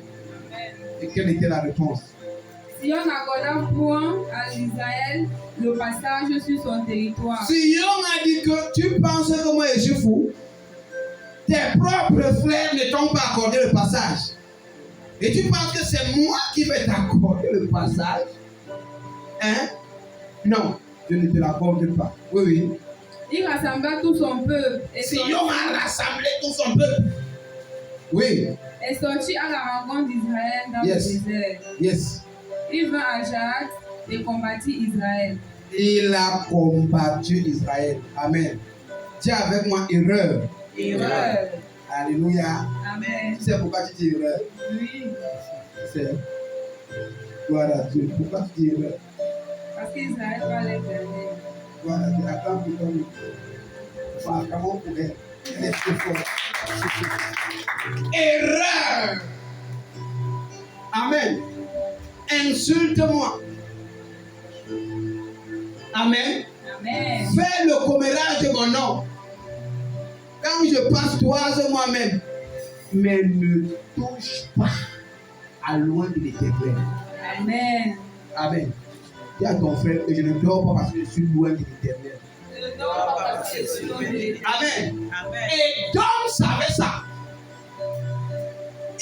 Amen. Et quelle était la réponse? Sion n'accorda point à Israël le passage sur son territoire. Sion a dit que tu penses que moi je suis fou. Tes propres frères ne t'ont pas accordé le passage. Et tu penses que c'est moi qui vais t'accorder le passage? Hein? Non, je ne te l'accorde pas. Oui, oui. Il rassembla tout son peuple et Seigneur a rassemblé tout son peuple. Oui. est sorti à la rencontre d'Israël dans Yes. le désert. Yes. Il vint à Jacques et combattit Israël. Il a combattu Israël. Amen. Dis avec moi erreur. Erreur. Alléluia. Amen. Tu sais pourquoi tu dis erreur? Oui, C'est gloire à Dieu. Pourquoi tu dis erreur? parce qu'Israël va l'éternel. Gloire à Dieu. Attends pour toi. Enfin, comment on pourrait? Elle est très forte. Erreur. Amen. Insulte-moi. Amen. Amen. Fais le commérage de mon nom. Quand je passe, toise moi-même. Mais ne touche pas à loin de l'éternel. Amen. Amen. Dis à ton frère que je ne dors pas parce que je suis loin de l'éternel. Ne dors pas parce que je suis loin de l'éternel. Amen. Et Dom savait ça.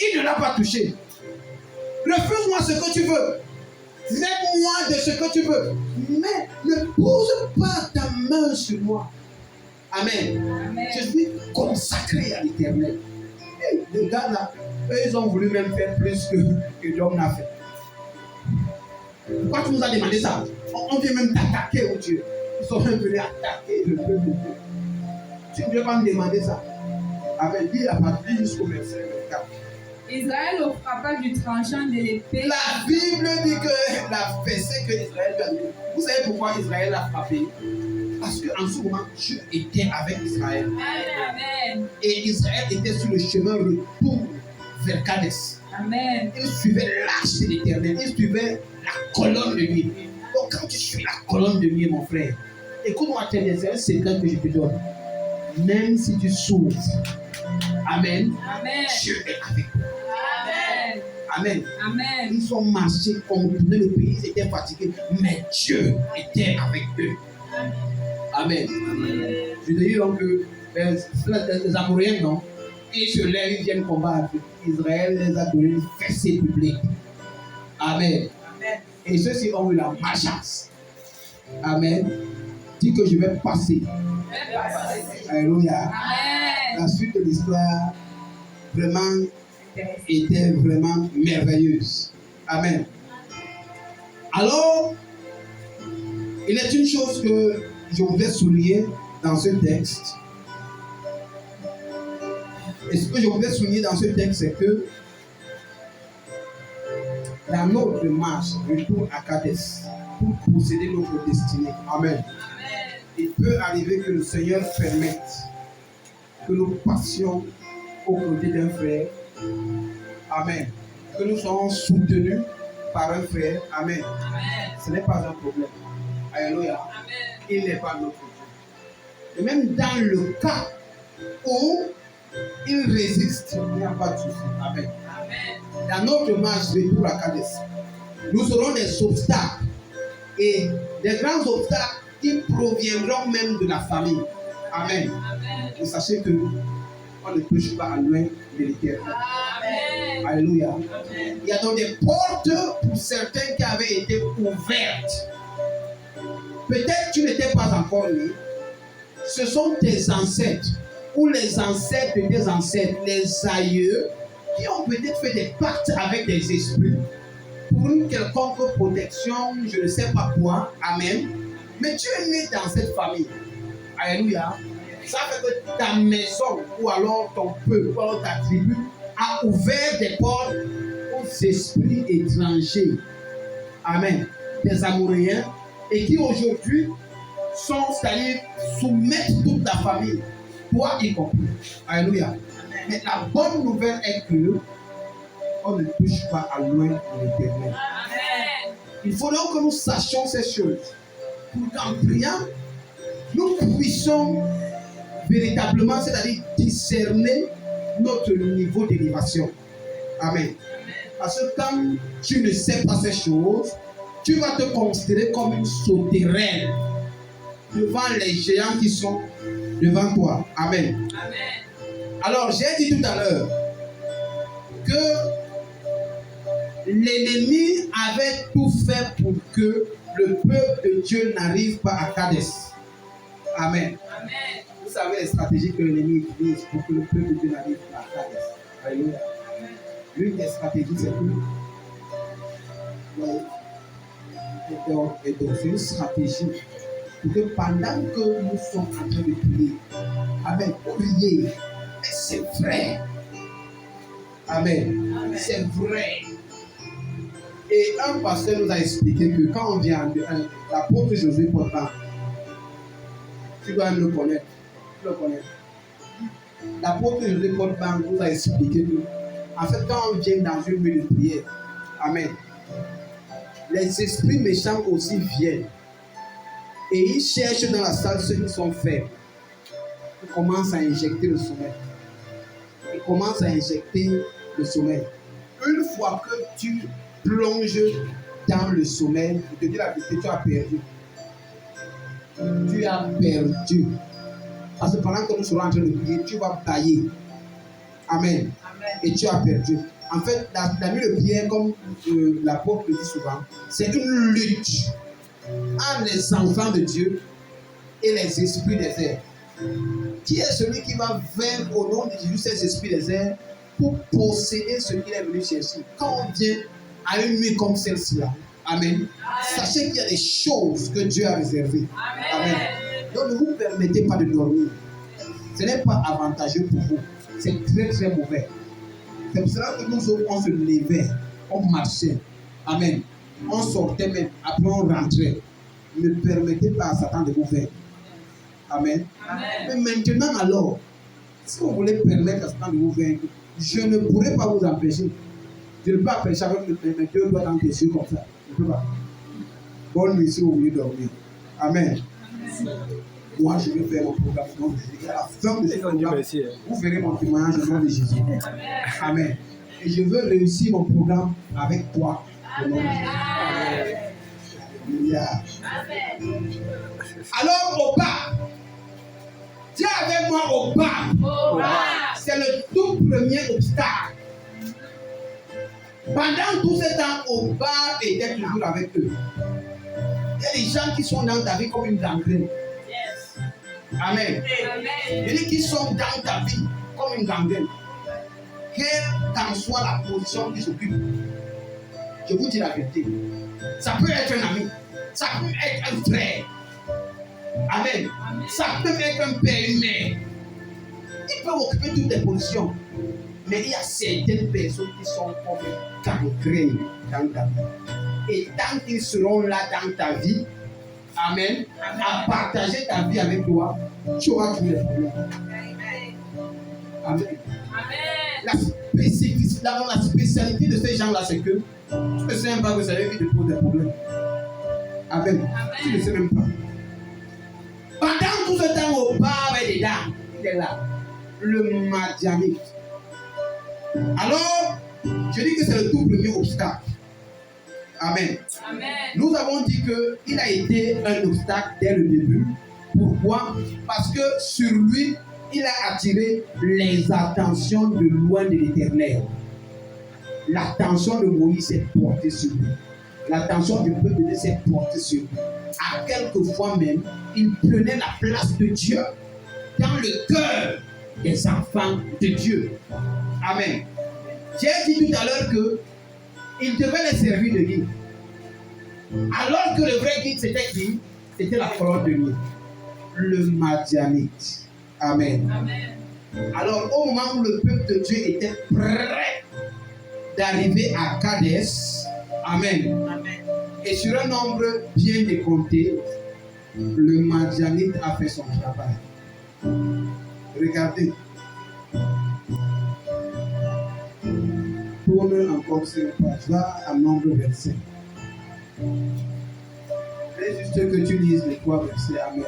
Il ne l'a pas touché. Refuse-moi ce que tu veux. Aide-moi de ce que tu veux. Mais ne pose pas ta main sur moi. Amen. Amen. Je suis consacré à l'éternel. Et les gars là, eux, ils ont voulu même faire plus que Dom n'a fait. Pourquoi tu nous as demandé ça? On vient même t'attaquer, oh Dieu. Ils sont même venus attaquer le peuple de Dieu. Tu ne veux pas me demander ça. Avec dit la partie jusqu'au verset 24. Israël le frappa du tranchant de l'épée. La Bible dit que la fessée que Israël lui a mis. Vous savez pourquoi Israël a frappé? Parce qu'en ce moment, Dieu était avec Israël. Amen. Et Israël était sur le chemin retour vers Kadès. Amen. Il suivait l'arche de l'éternel. Il suivait la colonne de nuit. Donc quand tu suis la colonne de nuit, mon frère, écoute-moi, c'est un secret que je te donne. Même si tu souffres, Amen, Amen. Dieu est avec toi. Amen. Amen. Amen. Ils ont marché, ont tourné le pays, ils étaient fatigués, mais Dieu était avec eux. Amen. Je te dis donc que les Amoréens, non, ils se lèvent, ils viennent combattre. Israël les a donné une fessée publique. Amen. Amen. Et ceux-ci ont eu la malchance. Amen. Dis que je vais passer. Alléluia. Amen. La suite de l'histoire vraiment était vraiment merveilleuse. Amen. Alors, il est une chose que je voudrais souligner dans ce texte. Et ce que je voudrais souligner dans ce texte, c'est que dans notre marche, retour à Kadès, pour posséder notre destinée. Amen. Il peut arriver que le Seigneur permette que nous passions aux côtés d'un frère. Amen. Que nous soyons soutenus par un frère. Amen. Ce n'est pas un problème. Alléluia. Il n'est pas notre Dieu. Et même dans le cas où il résiste, il n'y a pas de souci. Amen. Dans notre marche retour à Kadès, nous aurons des obstacles. Et des grands obstacles qui proviendront même de la famille. Amen. Vous sachez que on ne touche pas à loin de l'éternel. Alléluia. Il y a donc des portes pour certains qui avaient été ouvertes. Peut-être tu n'étais pas encore né. Ce sont tes ancêtres ou les ancêtres de tes ancêtres, les aïeux, qui ont peut-être fait des pactes avec des esprits pour une quelconque protection, je ne sais pas quoi. Amen. Mais tu es né dans cette famille. Alléluia. Ça fait que ta maison ou alors ton peuple ou alors ta tribu a ouvert des portes aux esprits étrangers. Amen. Des Amoréens et qui aujourd'hui sont, c'est-à-dire soumettent toute ta famille, toi y compris. Alléluia. Mais la bonne nouvelle est que on ne touche pas à loin de l'éternel. Il faut donc que nous sachions ces choses pour qu'en priant, nous puissions véritablement, c'est-à-dire discerner notre niveau d'élévation. Amen. Parce que quand tu ne sais pas ces choses, tu vas te considérer comme une sauterelle devant les géants qui sont devant toi. Amen. Alors, j'ai dit tout à l'heure que l'ennemi avait tout fait pour que le peuple de Dieu n'arrive pas à Kadès. Amen. savez les stratégies que l'ennemi utilise pour que le peuple de Dieu n'arrive pas à Kadesh. Alléluia. L'une des stratégies, c'est que c'est une stratégie pour que pendant que nous sommes en train de prier, amen, prier, mais c'est vrai. Amen. C'est vrai. Et un pasteur nous a expliqué que quand on vient, l'apôtre Josué Portant, tu dois le connaître. Tu le connais. L'apôtre Josué Portant nous a expliqué que, en fait, quand on vient dans une nuit de prière, amen, les esprits méchants aussi viennent. Et ils cherchent dans la salle ceux qui sont faibles. Ils commencent à injecter le sommeil. Ils commencent à injecter le sommeil. Une fois que tu plonges dans le sommeil, je te dis la vérité, tu as perdu. Tu as perdu. Parce que pendant que nous serons en train de prier, tu vas bailler. Amen. Et tu as perdu. En fait, la nuit de prière, comme l'apôtre le dit souvent, c'est une lutte entre les enfants de Dieu et les esprits des airs. Qui est celui qui va vaincre au nom de Jésus ces esprits des airs pour posséder ce qu'il est venu chercher? Quand on vient à une nuit comme celle-ci-là, amen, sachez qu'il y a des choses que Dieu a réservées. Amen. Donc ne vous permettez pas de dormir. Ce n'est pas avantageux pour vous. C'est très très mauvais. C'est pour cela que nous autres, on se levait, on marchait. Amen. On sortait même, après on rentrait. Ne permettez pas à Satan de vous faire. Amen. Mais maintenant alors, si vous voulez permettre à Satan de vous vaincre, je ne pourrai pas vous empêcher. Je ne peux pas empêcher avec mes deux doigts dans tes yeux comme ça. Je ne peux pas. Bonne nuit si vous voulez dormir. Amen. Moi, je vais faire mon programme au nom de Jésus. À la fin de ce programme, vous verrez mon témoignage au nom de Jésus. Amen. Et je veux réussir mon programme avec toi au nom de Jésus. Alléluia. Alors, au bas, Dieu avec moi au bas. C'est le tout premier obstacle. Pendant tout ce temps, au bas était toujours avec eux. Il y a des gens qui sont dans ta vie comme une gangrène. Amen. Il y a des qui sont dans ta vie comme une gangrène. Quelle qu'en soit la position qu'ils occupent, je vous dis la vérité. Ça peut être un ami, ça peut être un frère. Amen. Ça peut être un père, une mère. Ils peuvent occuper toutes les positions. Mais il y a certaines personnes qui sont comme gangrènes dans ta vie. Et tant qu'ils seront là dans ta vie, amen, à partager ta vie avec toi, tu auras tous les problèmes. Amen. La spécialité de ces gens-là, c'est que tu ne sais même pas que ça veut dire de poser des problèmes. Amen. Tu ne sais même pas. Pendant tout ce temps au bar avec des dames, il est là. Le Madianite. Alors, je dis que c'est le tout premier obstacle. Amen. Nous avons dit qu'il a été un obstacle dès le début. Pourquoi? Parce que sur lui, il a attiré les attentions de loin de l'Éternel. L'attention de Moïse s'est portée sur lui. L'attention du peuple de Dieu s'est portée sur lui. À quelquefois même, il prenait la place de Dieu dans le cœur des enfants de Dieu. Amen. J'ai dit tout à l'heure qu'il devait les servir de guide. Alors que le vrai guide, c'était qui? C'était la parole de Dieu. Le Madianite. Amen. Alors, au moment où le peuple de Dieu était prêt d'arriver à Kadesh, Amen. Et sur un nombre bien décompté, le Madianite a fait son travail. Regardez. Tourne encore sur le page. Va à nombre 25. C'est juste que tu lises les 3 versets. Amen.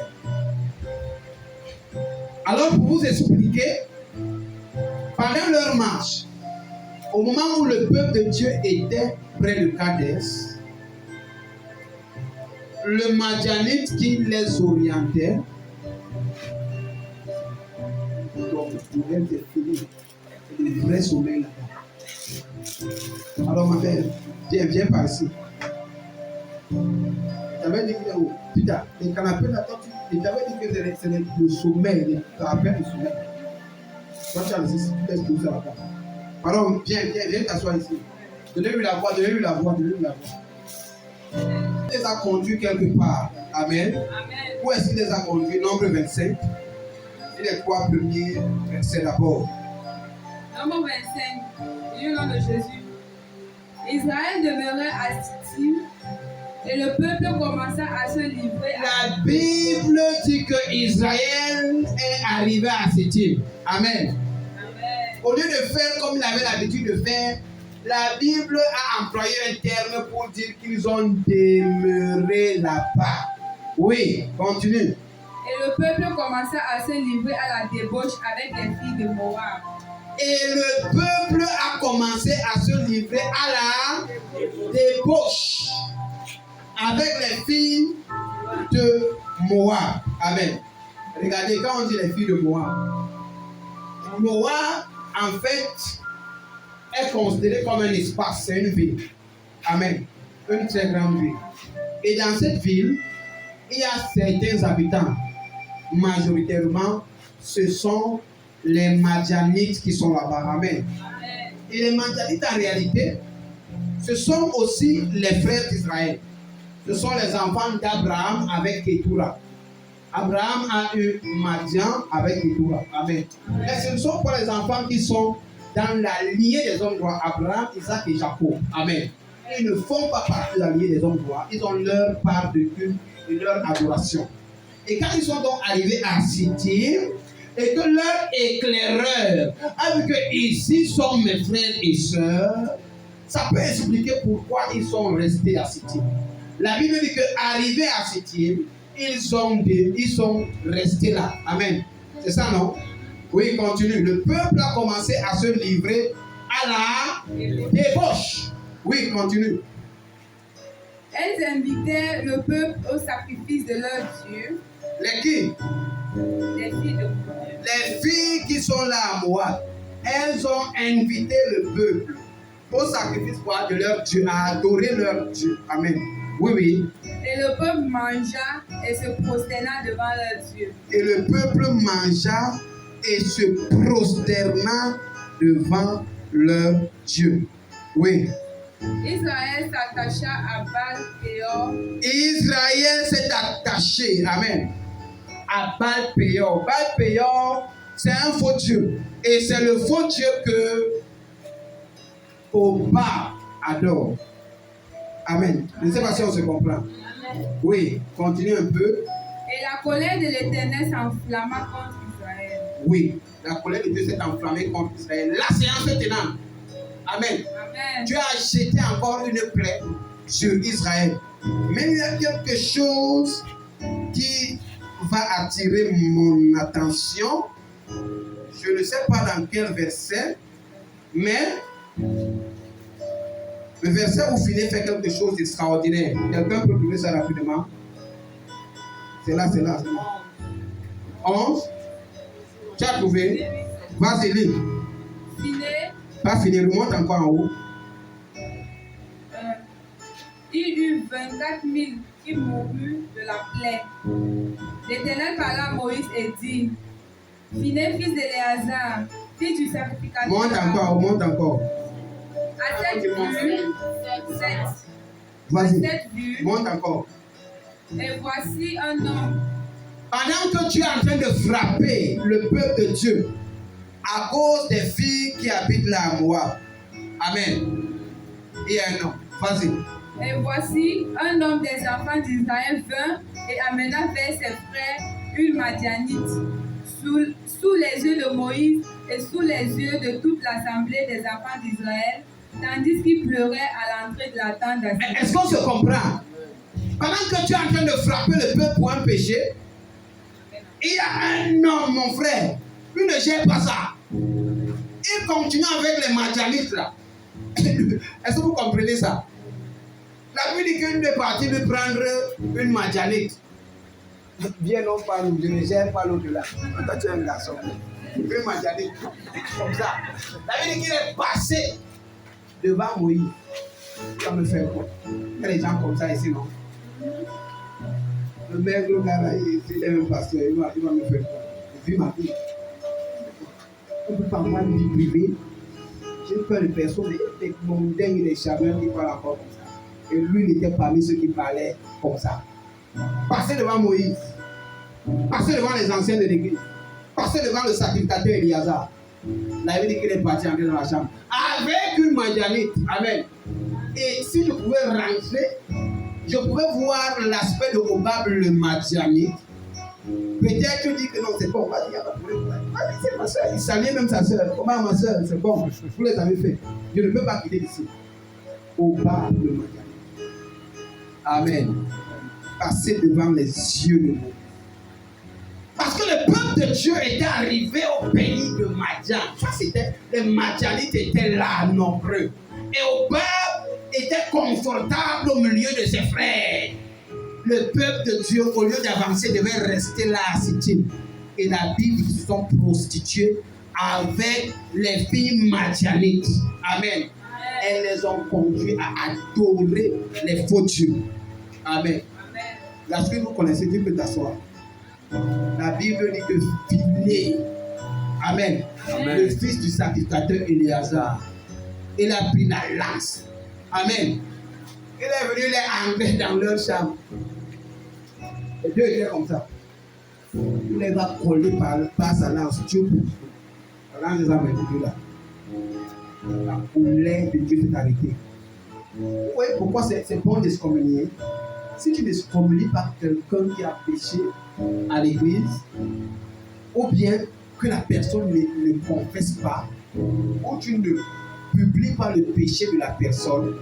Alors, pour vous expliquer, pendant leur marche, au moment où le peuple de Dieu était près de Kadesh, le Madianite qui les orientait, donc vous pouvez interférer le vrai sommeil là-bas. Alors ma belle, viens par ici. J'avais dit que, oh, putain, les canapés là, toi, j'avais dit que c'est le sommet, les canapés du sommet. Toi, tu as laissé, tu laisses tout ça là-bas. Pardon, viens t'asseoir ici. Donnez-lui la voix. Il les a conduits quelque part. Amen. Où est-ce qu'il les a conduits? Nombre 25. Et les 3 premiers versets d'abord. Nombre 25. Au nom de Jésus. Israël demeurait à Sittim et le peuple commença à se livrer. La Bible dit que Israël est arrivé à Sittim. Amen. Au lieu de faire comme il avait l'habitude de faire, la Bible a employé un terme pour dire qu'ils ont demeuré là-bas. Oui, continue. Et le peuple commença à se livrer à la débauche avec les filles de Moab. Et le peuple a commencé à se livrer à la débauche avec les filles de Moab. Amen. Regardez, quand on dit les filles de Moab, Moab, en fait, est considéré comme un espace, c'est une ville. Amen. Une très grande ville. Et dans cette ville, il y a certains habitants. Majoritairement, ce sont les Madianites qui sont là-bas. Amen. Et les Madianites, en réalité, ce sont aussi les frères d'Israël. Ce sont les enfants d'Abraham avec Ketura. Abraham a eu Madian avec Ketura. Amen. Mais ce ne sont pas les enfants qui sont dans la lignée des hommes droits. Abraham, Isaac et Jacob. Amen. Ils ne font pas partie de la lignée des hommes droits. Ils ont leur part de culte et leur adoration. Et quand ils sont donc arrivés à Sittim, et que leur éclaireur a vu que ici sont mes frères et sœurs, ça peut expliquer pourquoi ils sont restés à Sittim. La Bible dit qu'arrivés à Sittim, ils sont restés là. Amen. C'est ça, non? Oui, continue. Le peuple a commencé à se livrer à la débauche. Oui, continue. Elles invitaient le peuple au sacrifice de leur Dieu. Les qui? Les filles de Moab. Les filles qui sont là à Moab, elles ont invité le peuple au sacrifice de leur Dieu, à adorer leur Dieu. Amen. Oui, oui. Et le peuple mangea et se prosterna devant leur Dieu. Et le peuple mangea et se prosterna devant leur Dieu. Oui. Israël s'attacha à Baal-Péor. Israël s'est attaché, amen, à Baal-Péor. Baal-Péor, c'est un faux Dieu. Et c'est le faux Dieu que Oba adore. Amen. Je ne sais pas si on se comprend. Amen. Oui, continue un peu. Et la colère de l'Éternel s'enflamma contre Israël. Oui, la colère de Dieu s'est enflammée contre Israël. La séance est tenante. Amen. Amen. Dieu a jeté encore une plaie sur Israël. Mais il y a quelque chose qui va attirer mon attention. Je ne sais pas dans quel verset, mais le verset où Phiné fait quelque chose d'extraordinaire. Quelqu'un peut trouver ça rapidement? C'est là. 11. Tu as trouvé? Vas-y, lis. Phiné. Pas fini, remonte encore en haut. Il y eut 24 000 qui moururent de la plaie. L'Éternel parla à Moïse et dit: Phiné, fils d'Éléazar, fils du sacrificateur. Monte encore. À cette vue, Vas-y. Monte encore. Et voici un homme. Pendant que tu es en train de frapper le peuple de Dieu à cause des filles qui habitent là à Moab. Amen. Il y a un homme. Vas-y. Et voici un homme des enfants d'Israël vint et amena vers ses frères une Madianite sous les yeux de Moïse et sous les yeux de toute l'assemblée des enfants d'Israël, tandis qu'ils pleuraient à l'entrée de la tente d'Assir. Est-ce qu'on se comprend? Pendant que tu es en train de frapper le peuple pour un péché, il y a un homme, mon frère, il ne gère pas ça. Il continue avec les Madianites là. Est-ce que vous comprenez ça? La Bible dit qu'une des parties veut prendre une Madianite. Viens non pas nous, je ne gère pas l'au-delà. Toi tu es un garçon. Une Madianite. Comme ça. La Bible dit qu'il est passé devant Moïse. Ça me fait quoi? Il y a des gens comme ça ici, non? Le maigre gars là, il est même pasteur, il va me faire quoi? Il vit ma vie. On ne peut pas avoir une vie privée. J'ai peur de personne, les mondains et les charmeurs qui parlent encore comme ça. Et lui, il était parmi ceux qui parlaient comme ça. Passez devant Moïse, passez devant les anciens de l'église, passez devant le sacrificateur Eliazar. La Bible dit qu'il est parti entrer dans la chambre avec une Madianite. Amen. Et si je pouvais rentrer, je pouvais voir l'aspect de Obab le Madianite. Peut-être tu dis que non, c'est bon, vas-y, il n'y a pas de problème. Vas-y, c'est ma soeur. Il saluait même sa soeur. Comment ma soeur, c'est bon, vous les avez fait. Je ne peux pas quitter ici. Obab le Madianite. Amen. Passer devant les yeux de Dieu. Parce que le peuple de Dieu était arrivé au pays de Madian. Ça, c'était, les Madianites étaient là, nombreux. Et Obab était confortable au milieu de ses frères. Le peuple de Dieu, au lieu d'avancer, devait rester là à Sittim. Et la Bible se sont prostituées avec les filles madianites. Amen. Elles les ont conduits à adorer les faux dieux. Amen. Lorsque vous connaissez, Dieu peut t'asseoir. La Bible dit que Phiné, Amen, le fils du sacrificateur Éléazar, il a pris la lance. Amen. Il est venu les enlever dans leur chambre. Et Dieu était comme ça. Il les a collés par sa lance. Dieu pour la lance les a mis là. La colère de Dieu s'est arrêtée. Vous voyez pourquoi c'est bon de se communier? Si tu ne se communies pas quelqu'un qui a péché à l'église, ou bien que la personne ne confesse pas, ou tu ne publies pas le péché de la personne,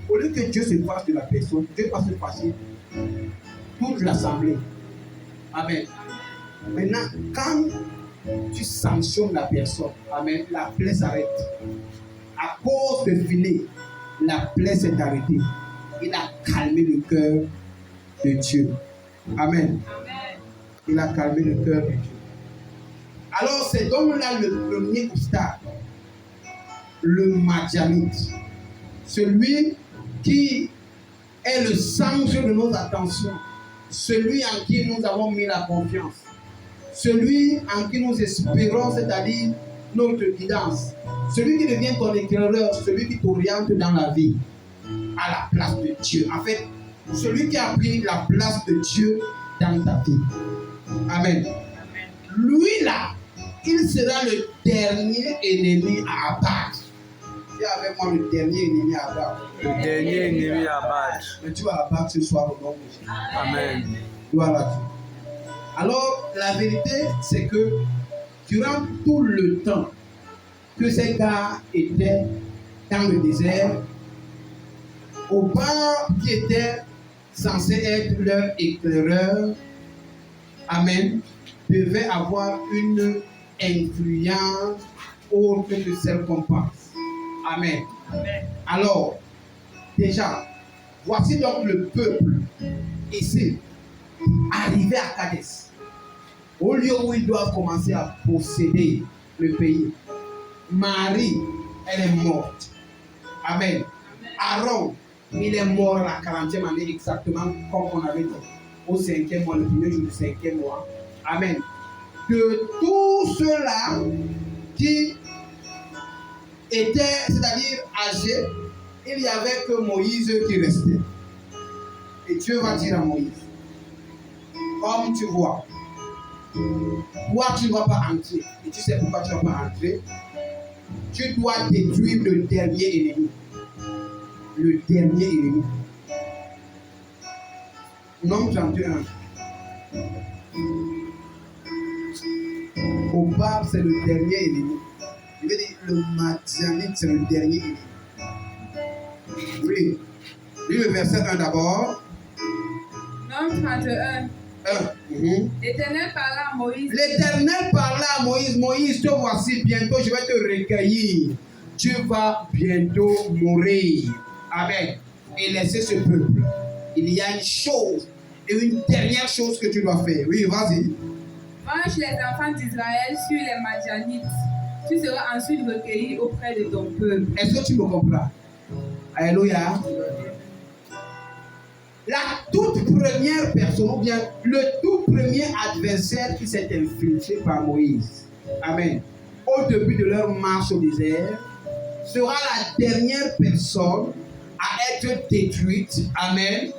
au lieu que Dieu se fâche de la personne, Dieu va se fâcher toute l'assemblée. Amen. Maintenant, quand tu sanctionnes la personne, amen, la plaie s'arrête. À cause de Phiné, la plaie s'est arrêtée. Il a calmé le cœur de Dieu. Amen. Il a calmé le cœur de Dieu. Alors, c'est donc là le premier obstacle. Le Madianite. Celui qui est le centre de nos attentions. Celui en qui nous avons mis la confiance. Celui en qui nous espérons, c'est-à-dire notre guidance. Celui qui devient ton éclaireur, celui qui t'oriente dans la vie. À la place de Dieu. En fait, celui qui a pris la place de Dieu dans ta vie. Amen. Lui là, il sera le dernier ennemi à abattre. Dis avec moi le dernier ennemi à abattre. Le dernier ennemi à abattre. Mais tu vas abattre ce soir au nom de Jésus. Amen. Gloire à Dieu. Alors, la vérité, c'est que durant tout le temps que ces gars étaient dans le désert, Obab qui était censé être leur éclaireur, amen, devait avoir une influence autre que celle qu'on pense. Amen. Alors, déjà, voici donc le peuple ici, arrivé à Kadès, au lieu où ils doivent commencer à posséder le pays. Marie, elle est morte. Amen. Aaron, il est mort à la 40e année exactement comme on avait dit, au 5e mois, le premier jour du 5e mois. Amen. De tous ceux-là qui étaient, c'est-à-dire âgés, il n'y avait que Moïse qui restait. Et Dieu va dire à Moïse, comme tu vois, toi tu ne vas pas entrer. Et tu sais pourquoi tu ne vas pas entrer? Tu dois détruire le dernier ennemi. Le dernier ennemi. Nombre 31. Obab, c'est le dernier ennemi. Je veux dire, le Madianite, c'est le dernier ennemi. Oui. Lis le verset 1 d'abord. Nombre 31. L'Éternel parla à Moïse. L'Éternel parla à Moïse. Moïse, te voici, bientôt je vais te recueillir. Tu vas bientôt mourir. Amen. Et laisser ce peuple. Il y a une chose, et une dernière chose que tu dois faire. Oui, vas-y. Mange les enfants d'Israël sur les Madianites. Tu seras ensuite recueilli auprès de ton peuple. Est-ce que tu me comprends? Alléluia. La toute première personne, ou bien le tout premier adversaire qui s'est infiltré par Moïse, amen, au début de leur marche au désert, sera la dernière personne à être détruite, amen,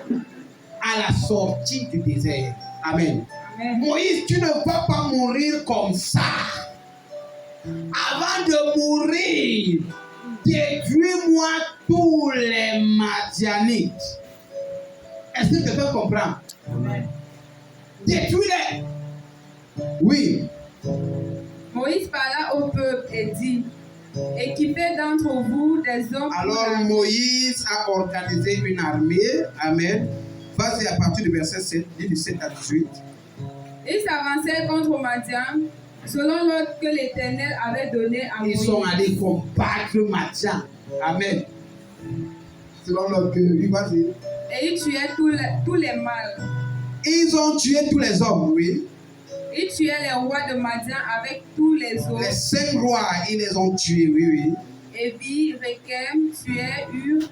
à la sortie du désert. Amen. Amen. Moïse, tu ne vas pas mourir comme ça. Avant de mourir, détruis-moi tous les Madianites. Est-ce que quelqu'un comprend? Amen. Détruis-les. Oui. Moïse parla au peuple et dit, équipez d'entre vous des hommes. Alors Moïse a organisé une armée. Amen. Vas-y à partir du verset 7, du 7 à 18. Ils s'avancèrent contre Madian, selon l'ordre que l'Éternel avait donné à Moïse. Ils sont allés combattre Madian. Amen. Selon l'ordre que lui, vas-y. Et ils tuaient tous les mâles. Ils ont tué tous les hommes, oui. Ils tuaient les rois de Madian avec tous les Les autres. 5 rois, ils les ont tués, oui, oui. Évi, Rekem, tuaient Hur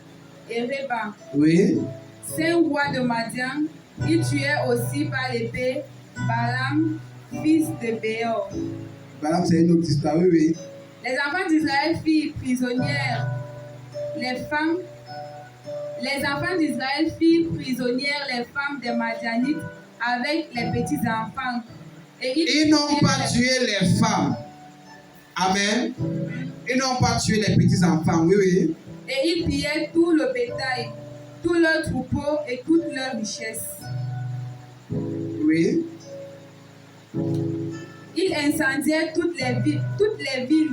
et Reba. Oui. 5 rois de Madian, ils tuaient aussi par l'épée Balaam, fils de Béor. Balaam, c'est une autre histoire, oui, oui. Les enfants d'Israël firent prisonnières les enfants d'Israël firent prisonnières les femmes des Madianites avec les petits enfants. Et Ils n'ont pas tué les femmes. Amen. Ils n'ont pas tué les petits enfants, oui, oui. Et ils pillaient tout le bétail, tout leur troupeau et toute leur richesse. Oui. Ils incendiaient toutes les villes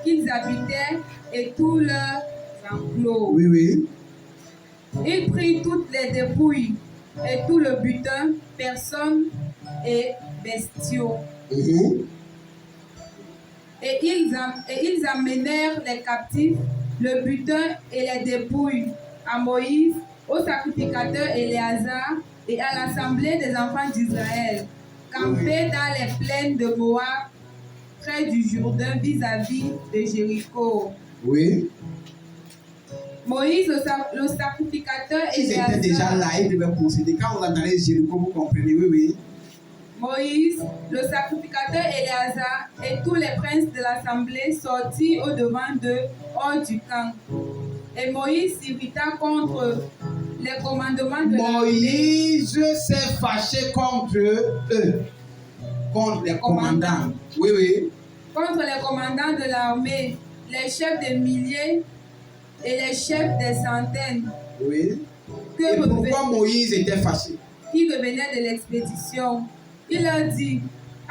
qu'ils habitaient et tous leurs enclos. Oui, oui. Ils prirent toutes les dépouilles et tout le butin, personnes et bestiaux. Mhm. Et ils amenèrent les captifs, le butin et les dépouilles à Moïse, au sacrificateur Éléazar et à l'assemblée des enfants d'Israël, campés dans les plaines de Moab, près du Jourdain vis-à-vis de Jéricho. Oui. Moïse, le sacrificateur Ils étaient déjà là, ils devaient procéder. Quand vous entendez Jéricho, vous comprenez, oui, oui. Moïse, le sacrificateur Éléazar et tous les princes de l'assemblée sortirent au-devant d'eux hors du camp. Et Moïse s'irrita contre les commandements de Moïse s'est fâché contre eux, contre les commandants. Oui, oui. contre les commandants de l'armée, les chefs des milliers et les chefs des centaines Oui. Et pourquoi Moïse était fâché? qui revenaient de l'expédition. Il leur dit,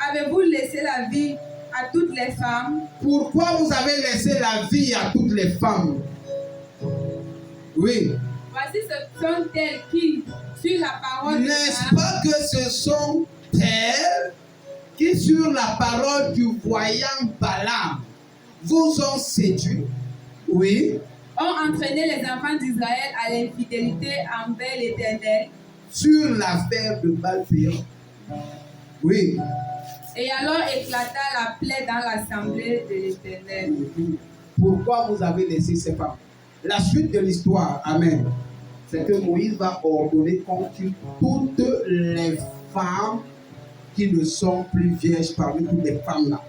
avez-vous laissé la vie à toutes les femmes? Pourquoi vous avez laissé la vie à toutes les femmes? Oui. Voici ce sont elles qui, sur la parole de N'est-ce pas que ce sont elles qui, sur la parole du voyant Balaam, vous ont séduit? Oui. ont entraîné les enfants d'Israël à l'infidélité envers l'Éternel. Sur l'affaire de Baal-Péor. Oui. Et alors éclata la plaie dans l'assemblée de l'Éternel. Pourquoi vous avez laissé ces femmes? La suite de l'histoire, amen, c'est que Moïse va ordonner qu'on tue toutes les femmes qui ne sont plus vierges parmi toutes les femmes là.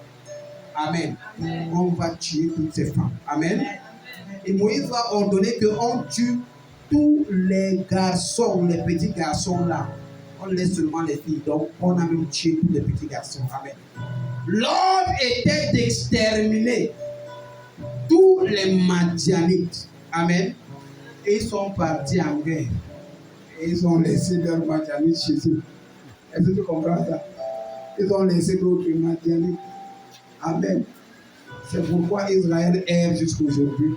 Amen. Amen. On va tuer toutes ces femmes. Amen. Et Moïse va ordonner qu'on tue tous les garçons, les petits garçons là. On laisse seulement les filles. Donc, on a même tué tous les petits garçons. Amen. L'ordre était d'exterminer tous les Madianites. Amen. Et ils sont partis en guerre. Et ils ont laissé leurs Madianites chez eux. Est-ce que tu comprends ça? Ils ont laissé d'autres Madianites. Amen. C'est pourquoi Israël erre jusqu'aujourd'hui.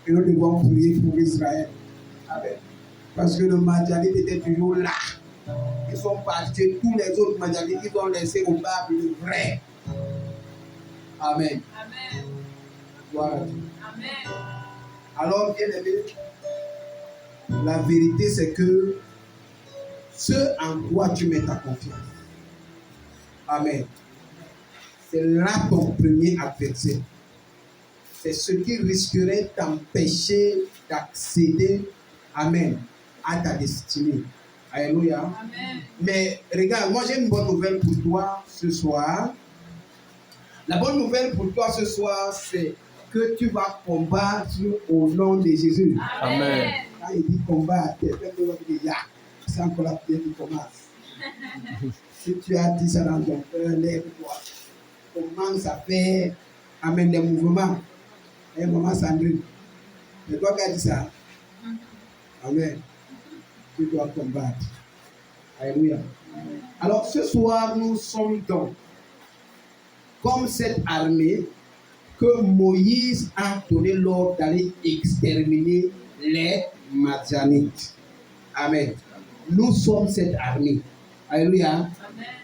Et nous devons prier pour Israël. Amen. Parce que le Madianite était toujours là. Ils sont partis, tous les autres Madianites, ils ont laissé au bas le vrai. Amen. Amen. Voilà. Amen. Alors, bien aimé, la vérité c'est que ce en quoi tu mets ta confiance. Amen. C'est là ton premier adversaire. C'est ce qui risquerait d'empêcher d'accéder, amen, à ta destinée. Alléluia. Amen. Mais regarde, moi j'ai une bonne nouvelle pour toi ce soir. La bonne nouvelle pour toi ce soir, c'est que tu vas combattre au nom de Jésus. Amen. Quand il dit combattre, c'est encore la prière qui commence. Si tu as dit ça dans ton cœur, lève-toi. Commence à faire, amène des mouvements. Et maman Sandrine, c'est toi qui as dit ça. Amen. Tu dois combattre. Alléluia. Alors ce soir, nous sommes donc comme cette armée que Moïse a donné l'ordre d'aller exterminer les Madianites. Amen. Nous sommes cette armée. Alléluia.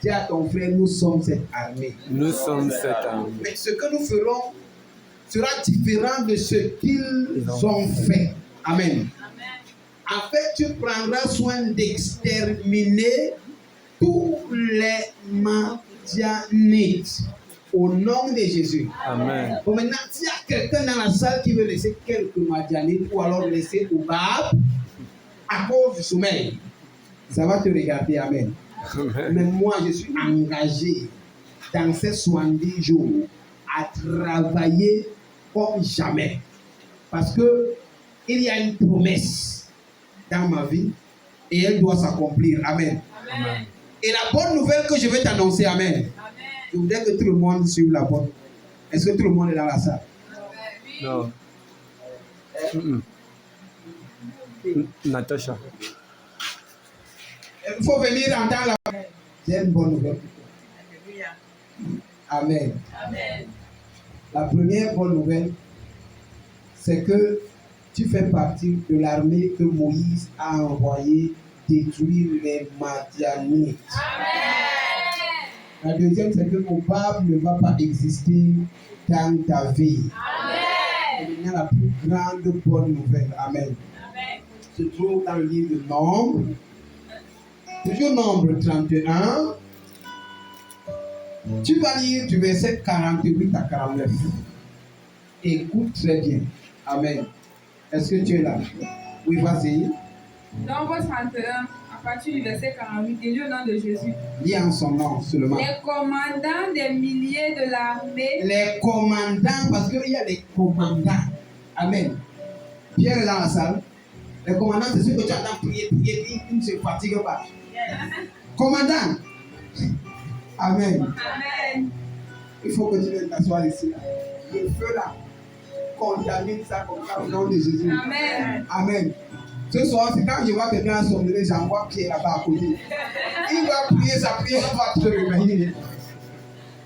Dis à ton frère, nous sommes cette armée. Nous sommes cette armée. Mais ce que nous ferons sera différent de ce qu'ils ont fait. Amen. En fait, tu prendras soin d'exterminer tous les Madianites au nom de Jésus. Amen. Bon, maintenant, s'il y a quelqu'un dans la salle qui veut laisser quelques Madianites ou alors laisser au bar à cause du sommeil, ça va te regarder. Amen. Amen. Mais moi, je suis engagé dans ces 70 jours à travailler comme jamais. Parce que il y a une promesse dans ma vie et elle doit s'accomplir. Amen. Amen. Et la bonne nouvelle que je vais t'annoncer, amen. Je voudrais que tout le monde suive la bonne. Est-ce que tout le monde est dans la salle? Non. Natacha. Il faut venir entendre la bonne. J'ai une bonne nouvelle pour toi. Amen. Amen. La première bonne nouvelle, c'est que tu fais partie de l'armée que Moïse a envoyée détruire les Madianites. Amen. La deuxième, c'est que Mobab ne va pas exister dans ta vie. Amen. C'est la plus grande bonne nouvelle. Amen. Amen. Se trouve dans le livre de Nombre. Toujours Nombre 31. Tu vas lire du verset 48 à 49. Écoute très bien. Amen. Est-ce que tu es là? Oui, vas-y. Nombre 31, à partir du verset 48, et au nom de Jésus. Lis en son nom seulement. Les commandants des milliers de l'armée. Les commandants, parce qu'il y a les commandants. Amen. Pierre est dans la salle. Les commandants, c'est ceux que tu attends prier, ils ne se fatiguent pas. Commandant. Amen. Amen. Il faut que tu viennes t'asseoir ici. Là. Le feu là, contamine ça comme ça au nom de Jésus. Amen. Amen. Ce soir, c'est quand je vois quelqu'un sommeiller, j'envoie Pierre là-bas à côté. Il va prier, sa prière va te réveiller.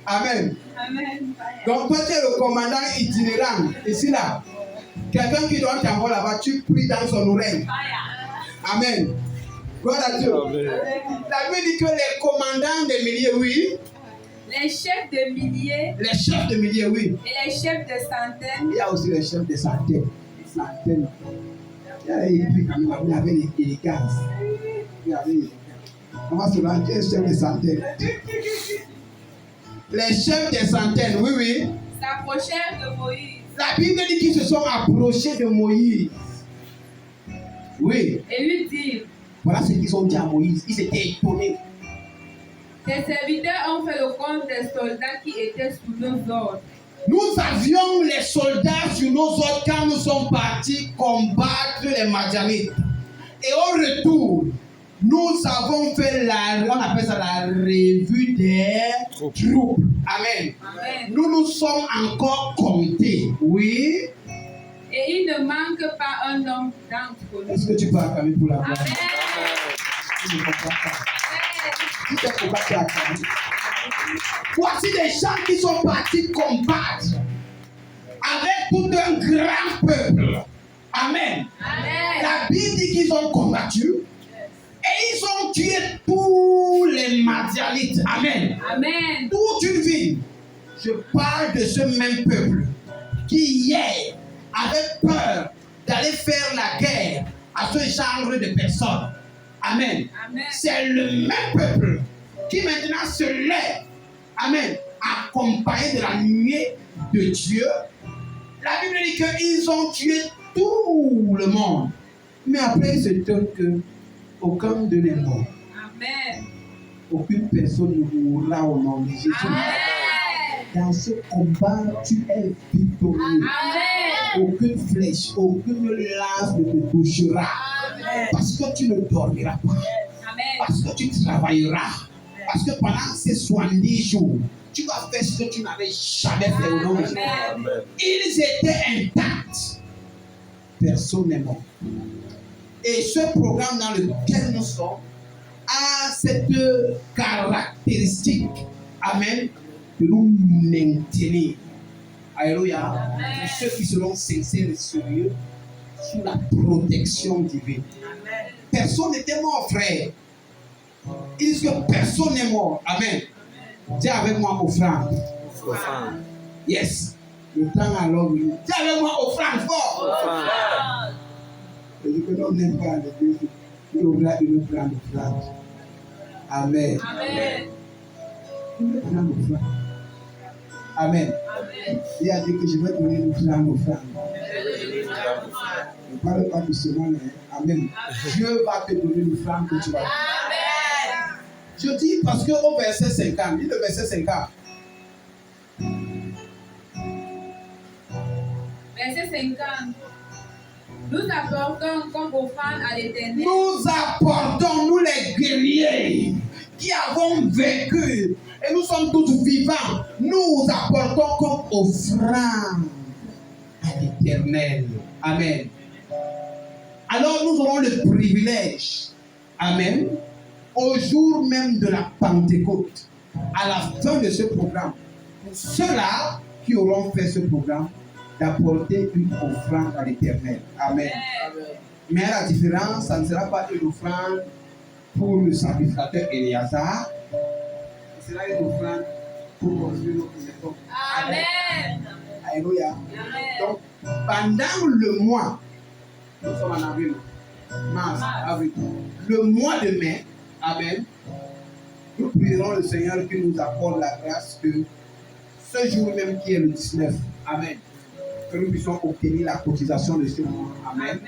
Amen. Amen. Donc toi, tu es le commandant itinérant. Ici là, quelqu'un qui doit t'envoyer là-bas, tu pries dans son oreille. Amen. Gloire à Dieu. Amen. La Bible dit que les commandants des milliers, oui. Les chefs de milliers Les chefs de milliers, oui. et les chefs de centaines. Il y a aussi les chefs de centaines. Centaines. Et puis quand même, il y avait l'élégance. Il y avait l'élégance. On va se rendre les chefs de centaines. Les chefs de centaines, oui, oui. S'approchèrent de Moïse La Bible dit qu'ils se sont approchés de Moïse. Oui. et lui dirent: Voilà ce qu'ils ont dit à Moïse. Ils étaient étonnés. tes serviteurs ont fait le compte des soldats qui étaient sous nos ordres. Nous avions les soldats sur nos ordres quand nous sommes partis combattre les Madianites. Et au retour, nous avons fait on appelle ça la revue des troupes. Amen. Amen. Nous nous sommes encore comptés. Oui. Et il ne manque pas un homme d'entre nous. Est-ce que tu peux acclamer pour la gloire? Amen. Tu ne comprends pas. Amen. Tu t'es combattu à acclamer. Voici des gens qui sont partis combattre avec tout un grand peuple. Amen. Amen. La Bible dit qu'ils ont combattu et ils ont tué tous les Madianites. Amen. Amen. Toute une vie. Je parle de ce même peuple qui hier avait peur d'aller faire la guerre à ce genre de personnes. Amen. Amen. C'est le même peuple qui maintenant se lève. Amen. Accompagné de la nuée de Dieu. La Bible dit qu'ils ont tué tout le monde. Mais après, ils se donnent que aucun de les morts. Amen. Aucune personne ne mourra au nom de Jésus. Amen. Dans ce combat, tu es victorieux. Amen. Aucune flèche, aucune lance ne te touchera. Amen. Parce que tu ne dormiras pas. Amen. Parce que tu travailleras. Parce que pendant ces 70 jours, tu vas faire ce que tu n'avais jamais fait au nom de Jésus. Amen. Ils étaient intacts. Personne n'est mort. Et ce programme dans lequel nous sommes a cette caractéristique, amen, de nous maintenir. Alléluia. Amen. Ceux qui seront sincères et sérieux sous la protection divine. Amen. Personne n'était mort, frère. Ils disent que personne n'est mort. Amen. Dis avec moi, offrande. Offrande. Yes. Le temps alors, dis avec moi, offrande fort. Offrande. Je dis que l'on n'aime pas les deux. Il aura une offrande, offrande. Amen. Amen. Une offrande, offrande. Amen. Amen. Il a dit que je vais donner une offrande, offrande. Ne parle pas doucement. Amen. Dieu va te donner une offrande que tu vas donner. Amen. Je dis parce qu'au verset 50, dis le verset 50. Verset 50. Nous apportons comme offrande à l'Éternel Nous apportons, nous les guerriers qui avons vécu et nous sommes tous vivants, nous apportons comme offrande à l'Éternel. Amen. Alors nous aurons le privilège, amen, au jour même de la Pentecôte, à la fin de ce programme, pour ceux-là qui auront fait ce programme, d'apporter une offrande à l'Éternel. Amen. Mais la différence, ça ne sera pas une offrande pour le sacrificateur Éléazar, ce sera une offrande pour construire notre maison. Amen. Alléluia. Amen. Donc, pendant le mois, nous sommes en avril, mars, avril, le mois de mai, amen, nous prierons le Seigneur qui nous accorde la grâce que ce jour même qui est le 19, amen, que nous puissions obtenir la cotisation de ce mois, amen.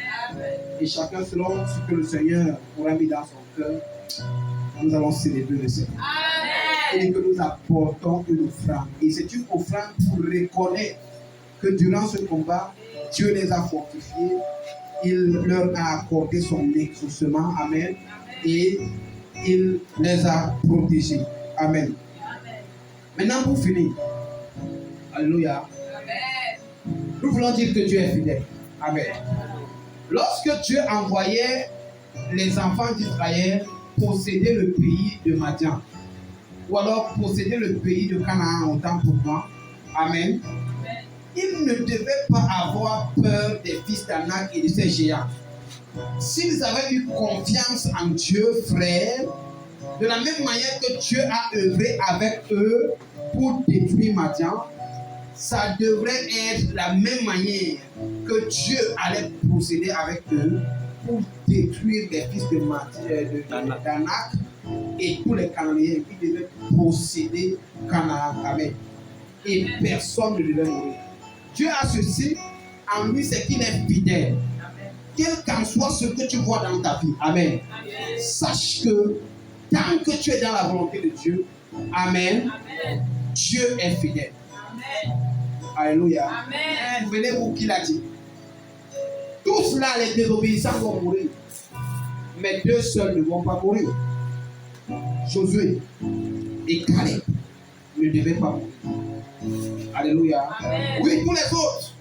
Et chacun selon ce que le Seigneur aura mis dans son cœur, nous allons célébrer le Seigneur. Et que nous apportons une offrande. Et c'est une offrande pour reconnaître que durant ce combat, Dieu les a fortifiés, il leur a accordé son exaucement, amen, et il les a protégés, amen. Maintenant pour finir, alléluia, nous voulons dire que Dieu est fidèle, amen. Lorsque Dieu envoyait les enfants d'Israël posséder le pays de Madian, ou alors posséder le pays de Canaan en temps pour moi, amen, ils ne devaient pas avoir peur des fils d'Anak et de ces géants. S'ils avaient eu confiance en Dieu, frère, de la même manière que Dieu a œuvré avec eux pour détruire Madian, ça devrait être la même manière que Dieu allait procéder avec eux pour détruire les fils d'Anak et tous les Cananéens qui devaient posséder Canaan. Amen. Et personne ne devait mourir. Dieu a ceci en lui, c'est qu'il est fidèle. Quel qu'en soit ce que tu vois dans ta vie, amen. Sache que tant que tu es dans la volonté de Dieu, amen, Dieu est fidèle. Alléluia. Vous venez vous qui l'a dit. Tous là, les désobéissants vont mourir. Mais deux seuls ne vont pas mourir. Josué et Caleb ne devaient pas mourir. Alléluia. Amen. Oui, tous les autres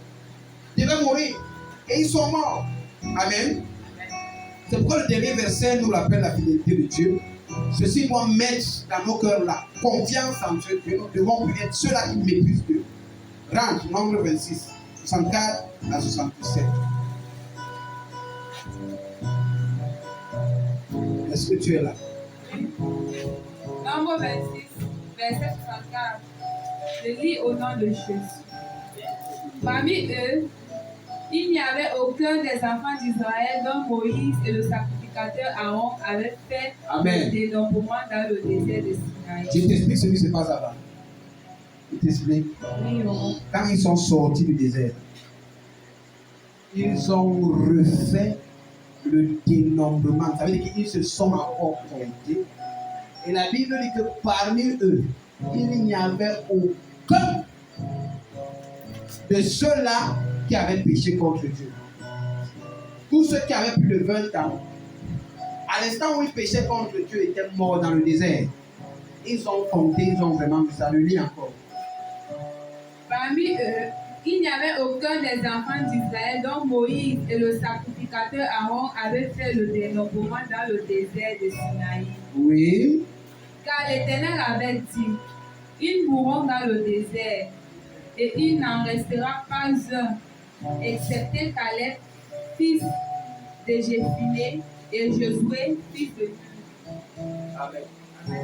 devaient mourir. Et ils sont morts. Amen. C'est pourquoi le dernier verset nous rappelle la fidélité de Dieu. Ceci doit mettre dans nos cœurs la confiance en Dieu. Nous devons être ceux-là qui méprisent Dieu. Rentre, nombre 26, 64 à 77. Est-ce que tu es là? Nombre 26, verset 64. Je lis au nom de Jésus. Parmi eux, il n'y avait aucun des enfants d'Israël dont Moïse et le sacrificateur Aaron avaient fait Amen. le dénombrement dans le désert de Sinaï. Je t'explique ce qui se passe avant. Je t'explique. Oui, oh. Quand ils sont sortis du désert, ils ont refait le dénombrement. Ça veut dire qu'ils se sont encore comptés. Et la Bible dit que parmi eux, il n'y avait aucun de ceux-là qui avaient péché contre Dieu. Tous ceux qui avaient plus de 20 ans, à l'instant où ils péchaient contre Dieu, étaient morts dans le désert. Ils ont compté, ils ont vraiment vu ça. Le lit encore. Parmi eux, il n'y avait aucun des enfants d'Israël dont Moïse et le sacrificateur Aaron avaient fait le dénombrement dans le désert de Sinaï. Oui. Car l'Éternel avait dit, ils mourront dans le désert, et il n'en restera pas un, excepté Caleb, fils de Jéphunnée, et Josué, fils de Nun. Amen.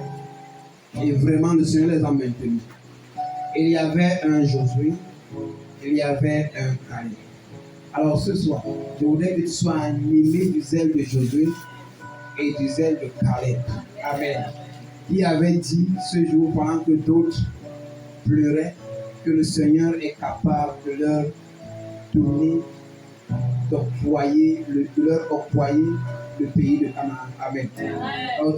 Et vraiment, le Seigneur les a maintenus. Il y avait un Josué, il y avait un Caleb. Alors ce soir, je voudrais que tu sois animé du zèle de Josué et du zèle de Caleb. Amen. Il avait dit ce jour, pendant que d'autres pleuraient, que le Seigneur est capable de leur donner, de leur octroyer le pays de Canaan. Amen. Alors,